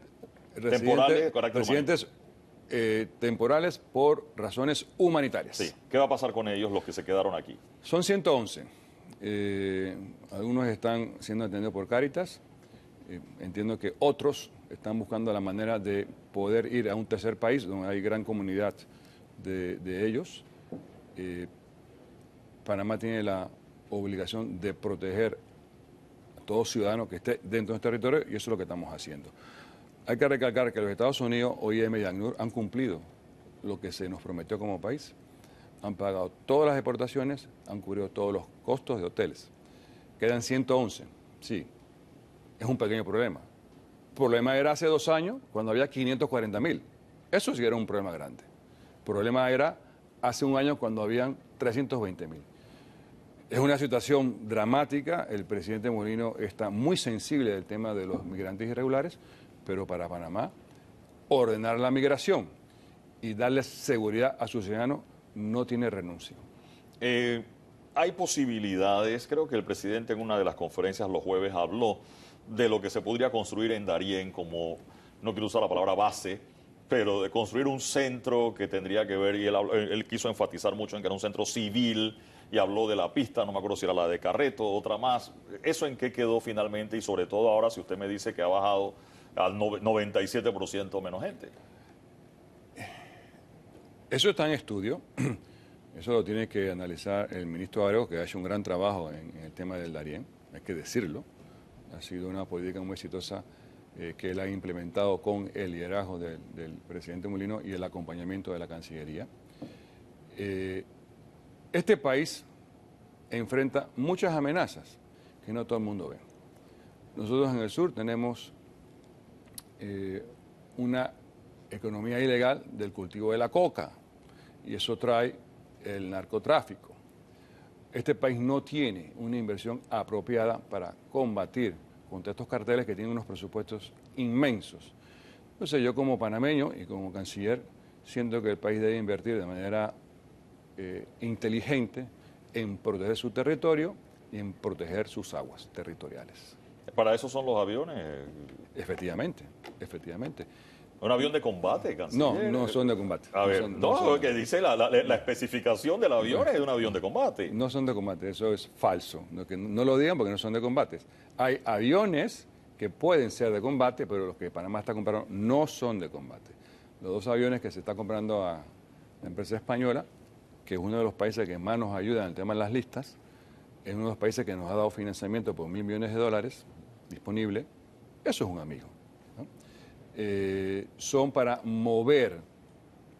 temporales por razones humanitarias. Sí. ¿Qué va a pasar con ellos, los que se quedaron aquí? Son 111. Algunos están siendo atendidos por Cáritas. Entiendo que otros están buscando la manera de poder ir a un tercer país donde hay gran comunidad de ellos. Panamá tiene la obligación de proteger a todo ciudadano que esté dentro de nuestro territorio y eso es lo que estamos haciendo. Hay que recalcar que los Estados Unidos, OIM y ACNUR han cumplido lo que se nos prometió como país. Han pagado todas las deportaciones, han cubierto todos los costos de hoteles. Quedan 111, sí, es un pequeño problema. El problema era hace 2 años, cuando había 540.000. Eso sí era un problema grande. El problema era hace 1 año, cuando habían 320.000. Es una situación dramática, el presidente Molino está muy sensible del tema de los migrantes irregulares, pero para Panamá, ordenar la migración y darle seguridad a sus ciudadanos no tiene renuncia. Hay posibilidades, creo que el presidente en una de las conferencias los jueves habló de lo que se podría construir en Darién como, no quiero usar la palabra base, pero de construir un centro que tendría que ver, y él quiso enfatizar mucho en que era un centro civil, y habló de la pista, no me acuerdo si era la de Carreto, otra más. ¿Eso en qué quedó finalmente? Y sobre todo ahora, si usted me dice que ha bajado al 97% menos gente. Eso está en estudio. Eso lo tiene que analizar el ministro Ábrego, que ha hecho un gran trabajo en el tema del Darién, hay que decirlo. Ha sido una política muy exitosa que él ha implementado con el liderazgo del presidente Mulino y el acompañamiento de la Cancillería. Este país enfrenta muchas amenazas que no todo el mundo ve. Nosotros en el sur tenemos una economía ilegal del cultivo de la coca y eso trae el narcotráfico. Este país no tiene una inversión apropiada para combatir contra estos carteles que tienen unos presupuestos inmensos. Entonces yo como panameño y como canciller siento que el país debe invertir de manera inteligente en proteger su territorio y en proteger sus aguas territoriales. ¿Para eso son los aviones? Efectivamente, efectivamente. ¿Un avión de combate, canciller? No son de combate. A ver, que dice la especificación del avión es de un avión de combate. No son de combate, eso es falso. No lo digan porque no son de combate. Hay aviones que pueden ser de combate, pero los que Panamá está comprando no son de combate. Los dos aviones que se está comprando a la empresa española, que es uno de los países que más nos ayuda en el tema de las listas, es uno de los países que nos ha dado financiamiento por $1.000 millones disponible, eso es un amigo. Son para mover,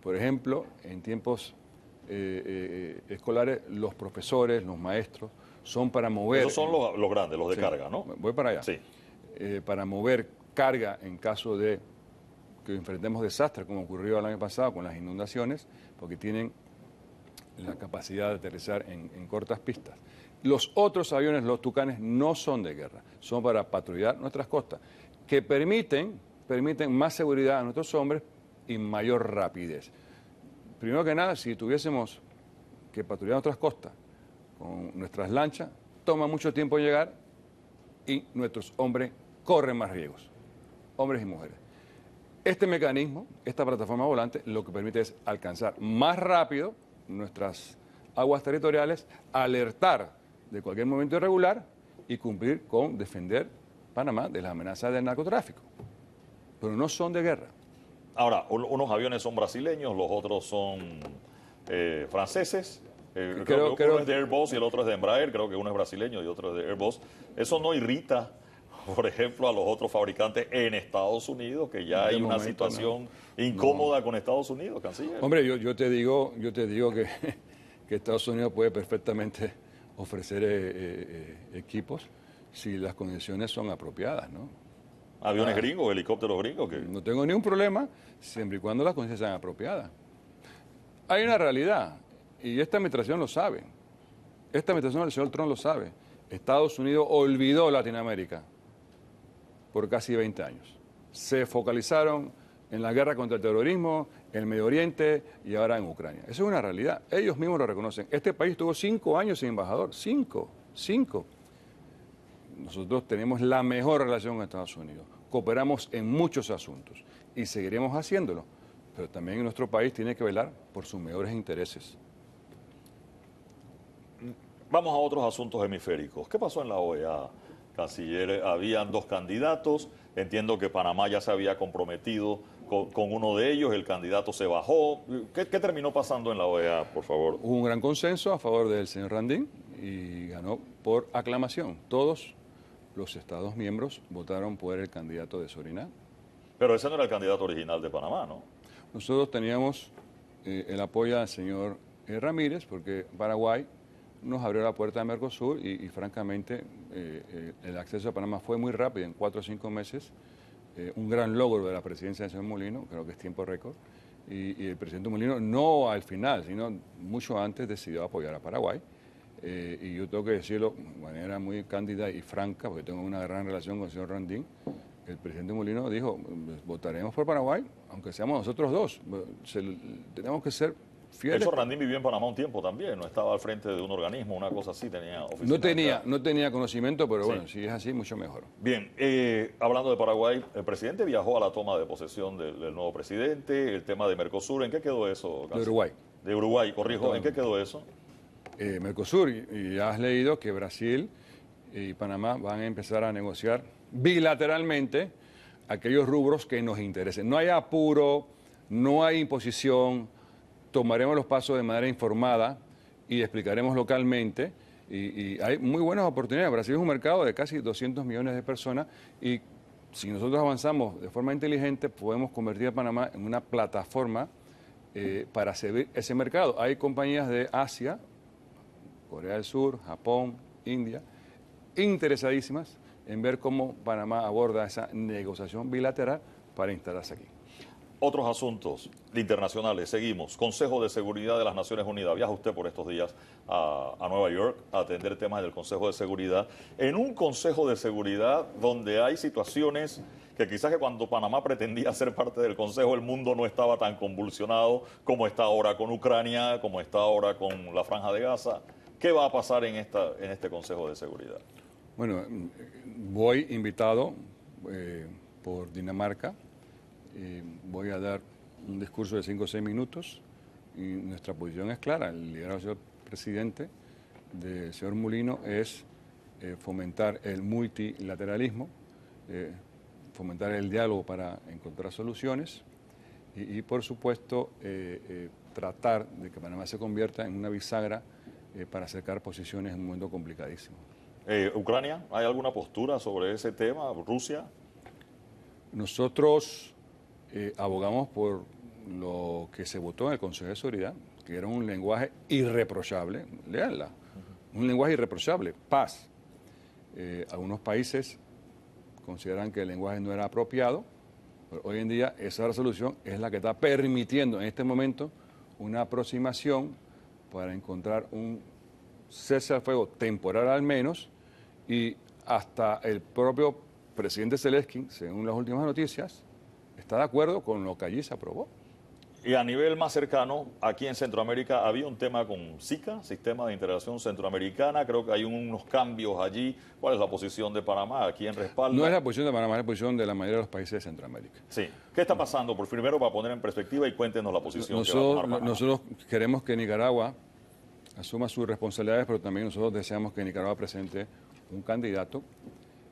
por ejemplo, en tiempos escolares, los profesores, los maestros, son para mover... Esos son los grandes, los de carga, ¿no? Voy para allá. Sí. Para mover carga en caso de que enfrentemos desastres, como ocurrió el año pasado con las inundaciones, porque tienen la capacidad de aterrizar en cortas pistas. Los otros aviones, los Tucanes, no son de guerra, son para patrullar nuestras costas, que permiten más seguridad a nuestros hombres y mayor rapidez. Primero que nada, si tuviésemos que patrullar nuestras costas con nuestras lanchas, toma mucho tiempo llegar y nuestros hombres corren más riesgos, hombres y mujeres. Este mecanismo, esta plataforma volante, lo que permite es alcanzar más rápido nuestras aguas territoriales, alertar de cualquier movimiento irregular y cumplir con defender Panamá de las amenazas del narcotráfico. Pero no son de guerra. Ahora, unos aviones son brasileños, los otros son franceses. Creo que uno es de Airbus y el otro es de Embraer. Creo que uno es brasileño y otro es de Airbus. Eso no irrita, por ejemplo, a los otros fabricantes en Estados Unidos, que ya hay una situación incómoda con Estados Unidos, canciller. Hombre, yo te digo que Estados Unidos puede perfectamente ofrecer equipos si las condiciones son apropiadas, ¿no? Aviones gringos, helicópteros gringos. No tengo ningún problema siempre y cuando las condiciones sean apropiadas. Hay una realidad, y esta administración lo sabe. Esta administración del señor Trump lo sabe. Estados Unidos olvidó Latinoamérica por casi 20 años. Se focalizaron en la guerra contra el terrorismo, en el Medio Oriente y ahora en Ucrania. Eso es una realidad. Ellos mismos lo reconocen. Este país tuvo 5 años sin embajador. 5. Nosotros tenemos la mejor relación con Estados Unidos. Cooperamos en muchos asuntos y seguiremos haciéndolo. Pero también nuestro país tiene que velar por sus mejores intereses. Vamos a otros asuntos hemisféricos. ¿Qué pasó en la OEA, canciller? Habían 2 candidatos. Entiendo que Panamá ya se había comprometido con uno de ellos. El candidato se bajó. ¿Qué terminó pasando en la OEA, por favor? Hubo un gran consenso a favor del señor Randín y ganó por aclamación. Todos los Estados miembros votaron por el candidato de Surinam. Pero ese no era el candidato original de Panamá, ¿no? Nosotros teníamos el apoyo al señor Ramírez, porque Paraguay nos abrió la puerta de Mercosur y francamente el acceso a Panamá fue muy rápido, en 4 o 5 meses. Un gran logro de la presidencia del señor Mulino, creo que es tiempo récord. Y el presidente Mulino no al final, sino mucho antes decidió apoyar a Paraguay. Y yo tengo que decirlo de manera muy cándida y franca, porque tengo una gran relación con el señor Randín. El presidente Mulino dijo, votaremos por Paraguay, aunque seamos nosotros dos. Tenemos que ser fieles. De hecho, Randín vivió en Panamá un tiempo también, no estaba al frente de un organismo, una cosa así, tenía oficina. No tenía conocimiento, pero bueno, si es así, mucho mejor. Bien, hablando de Paraguay, el presidente viajó a la toma de posesión del nuevo presidente, el tema de Mercosur, ¿en qué quedó eso? De Uruguay. De Uruguay, corrijo, ¿en qué quedó eso? Mercosur, y ya has leído que Brasil y Panamá van a empezar a negociar bilateralmente aquellos rubros que nos interesen. No hay apuro, no hay imposición, tomaremos los pasos de manera informada y explicaremos localmente Y hay muy buenas oportunidades. Brasil es un mercado de casi 200 millones de personas y si nosotros avanzamos de forma inteligente podemos convertir a Panamá en una plataforma para servir ese mercado. Hay compañías de Asia, Corea del Sur, Japón, India, interesadísimas en ver cómo Panamá aborda esa negociación bilateral para instalarse aquí. Otros asuntos internacionales, seguimos. Consejo de Seguridad de las Naciones Unidas. Viaja usted por estos días a Nueva York a atender temas del Consejo de Seguridad. En un Consejo de Seguridad donde hay situaciones que quizás que cuando Panamá pretendía ser parte del Consejo el mundo no estaba tan convulsionado como está ahora con Ucrania, como está ahora con la Franja de Gaza. ¿Qué va a pasar en este Consejo de Seguridad? Bueno, voy invitado por Dinamarca. Voy a dar un discurso de 5 o 6 minutos y nuestra posición es clara. El liderazgo del señor presidente, del señor Mulino, es fomentar el multilateralismo, fomentar el diálogo para encontrar soluciones y por supuesto, tratar de que Panamá se convierta en una bisagra para acercar posiciones en un momento complicadísimo. ¿Ucrania? ¿Hay alguna postura sobre ese tema? ¿Rusia? Nosotros abogamos por lo que se votó en el Consejo de Seguridad, que era un lenguaje irreprochable, léanla, un lenguaje irreprochable, paz. Algunos países consideran que el lenguaje no era apropiado, pero hoy en día esa resolución es la que está permitiendo en este momento una aproximación para encontrar un cese al fuego temporal al menos, y hasta el propio presidente Zelensky, según las últimas noticias, está de acuerdo con lo que allí se aprobó. Y a nivel más cercano, aquí en Centroamérica había un tema con SICA, Sistema de Integración Centroamericana, creo que hay unos cambios allí. ¿Cuál es la posición de Panamá? ¿A quién respalda? No es la posición de Panamá, es la posición de la mayoría de los países de Centroamérica. Sí. ¿Qué está pasando? Por primero, para poner en perspectiva y cuéntenos la posición que va a tomar Panamá. Nosotros queremos que Nicaragua asuma sus responsabilidades, pero también nosotros deseamos que Nicaragua presente un candidato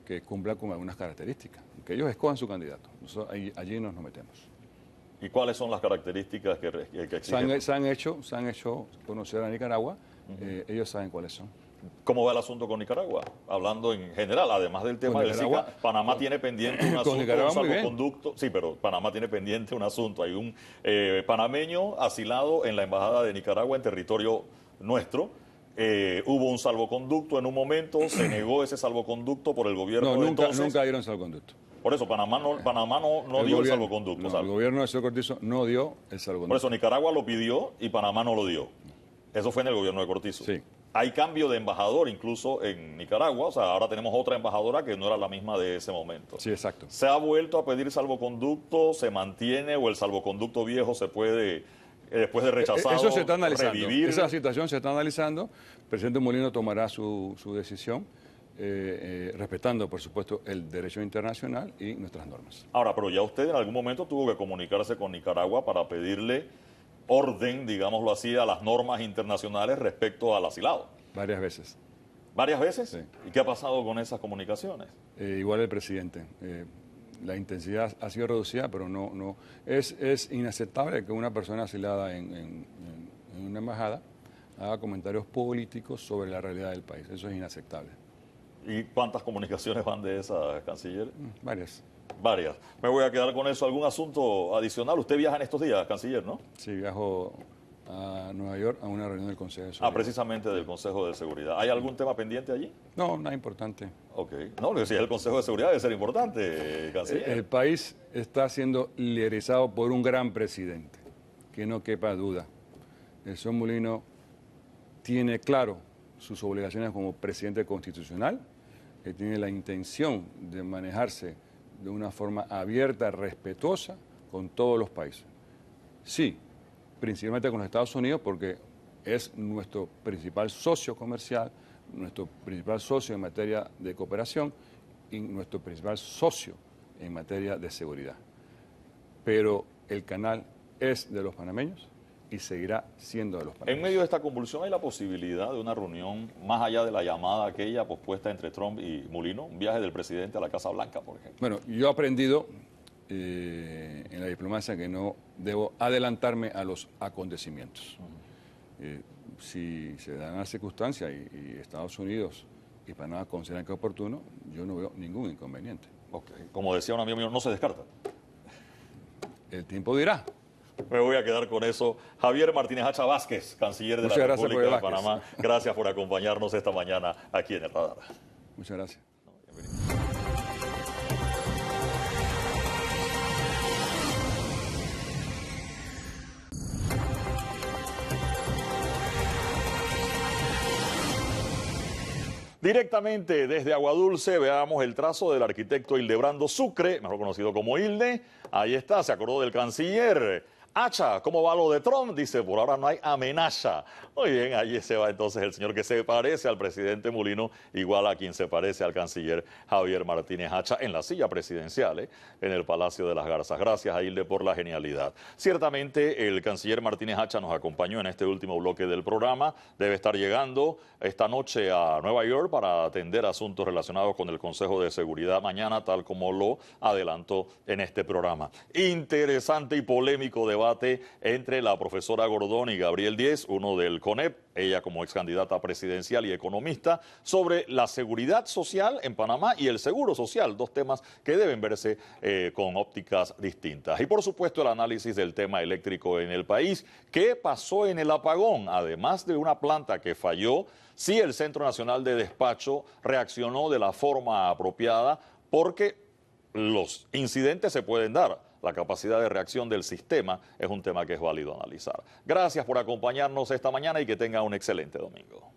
que cumpla con algunas características, que ellos escojan su candidato. Nosotros allí nos metemos. ¿Y cuáles son las características que exigen? Se han hecho conocer a Nicaragua, ellos saben cuáles son. ¿Cómo va el asunto con Nicaragua? Hablando en general, además del tema del SICA, Panamá tiene pendiente un asunto, un salvoconducto. Sí, pero Panamá tiene pendiente un asunto. Hay un panameño asilado en la Embajada de Nicaragua en territorio nuestro. Hubo un salvoconducto en un momento, se negó ese salvoconducto por el gobierno de entonces. Nunca dieron salvoconducto. Por eso Panamá no dio el salvoconducto. No, el gobierno de señor Cortizo no dio el salvoconducto. Por eso Nicaragua lo pidió y Panamá no lo dio. Eso fue en el gobierno de Cortizo. Sí. Hay cambio de embajador incluso en Nicaragua, o sea, ahora tenemos otra embajadora que no era la misma de ese momento. Sí, exacto. ¿Se ha vuelto a pedir salvoconducto? ¿Se mantiene o el salvoconducto viejo se puede, después de rechazado, eso se está analizando. Revivir? Esa situación se está analizando. El presidente Mulino tomará su decisión, respetando, por supuesto, el derecho internacional y nuestras normas. Ahora, pero ya usted en algún momento tuvo que comunicarse con Nicaragua para pedirle orden, digámoslo así, a las normas internacionales respecto al asilado. Varias veces. ¿Varias veces? Sí. ¿Y qué ha pasado con esas comunicaciones? Igual el presidente. La intensidad ha sido reducida, pero no es inaceptable que una persona asilada en una embajada haga comentarios políticos sobre la realidad del país. Eso es inaceptable. ¿Y cuántas comunicaciones van de esas, canciller? Varias. Varias. Me voy a quedar con eso. ¿Algún asunto adicional? Usted viaja en estos días, canciller, ¿no? Sí, viajo a Nueva York a una reunión del Consejo de Seguridad. Precisamente del Consejo de Seguridad. ¿Hay algún tema pendiente allí? No, nada importante. Ok. No, si es el Consejo de Seguridad debe ser importante, canciller. El país está siendo liderizado por un gran presidente, que no quepa duda. El señor Mulino tiene claro sus obligaciones como presidente constitucional, que tiene la intención de manejarse de una forma abierta, respetuosa con todos los países. Sí, principalmente con los Estados Unidos, porque es nuestro principal socio comercial, nuestro principal socio en materia de cooperación y nuestro principal socio en materia de seguridad. Pero el canal es de los panameños y seguirá siendo de los panameños. En medio de esta convulsión hay la posibilidad de una reunión más allá de la llamada aquella pospuesta entre Trump y Mulino, un viaje del presidente a la Casa Blanca, por ejemplo. Bueno, yo he aprendido en la diplomacia que no debo adelantarme a los acontecimientos. si se dan las circunstancias y Estados Unidos y Panamá consideran que es oportuno, yo no veo ningún inconveniente. Okay. Como decía un amigo mío, no se descarta. El tiempo dirá. Me voy a quedar con eso. Javier Martínez Hacha Vázquez, canciller de la República de Panamá. Gracias por acompañarnos esta mañana aquí en el Radar. Muchas gracias. Directamente desde Aguadulce veamos el trazo del arquitecto Hildebrando Sucre, mejor conocido como Hilde. Ahí está, se acordó del canciller. Hacha, ¿cómo va lo de Trump? Dice, por ahora no hay amenaza. Muy bien, allí se va entonces el señor que se parece al presidente Mulino, igual a quien se parece al canciller Javier Martínez Hacha en la silla presidencial, en el Palacio de las Garzas. Gracias a Hilde por la genialidad. Ciertamente el canciller Martínez Hacha nos acompañó en este último bloque del programa. Debe estar llegando esta noche a Nueva York para atender asuntos relacionados con el Consejo de Seguridad mañana, tal como lo adelantó en este programa. Interesante y polémico debate entre la profesora Gordón y Gabriel Díez, uno del CONEP, ella como ex candidata presidencial y economista, sobre la seguridad social en Panamá y el seguro social, dos temas que deben verse con ópticas distintas. Y por supuesto el análisis del tema eléctrico en el país. ¿Qué pasó en el apagón? Además de una planta que falló, sí el Centro Nacional de Despacho reaccionó de la forma apropiada porque los incidentes se pueden dar. La capacidad de reacción del sistema es un tema que es válido analizar. Gracias por acompañarnos esta mañana y que tenga un excelente domingo.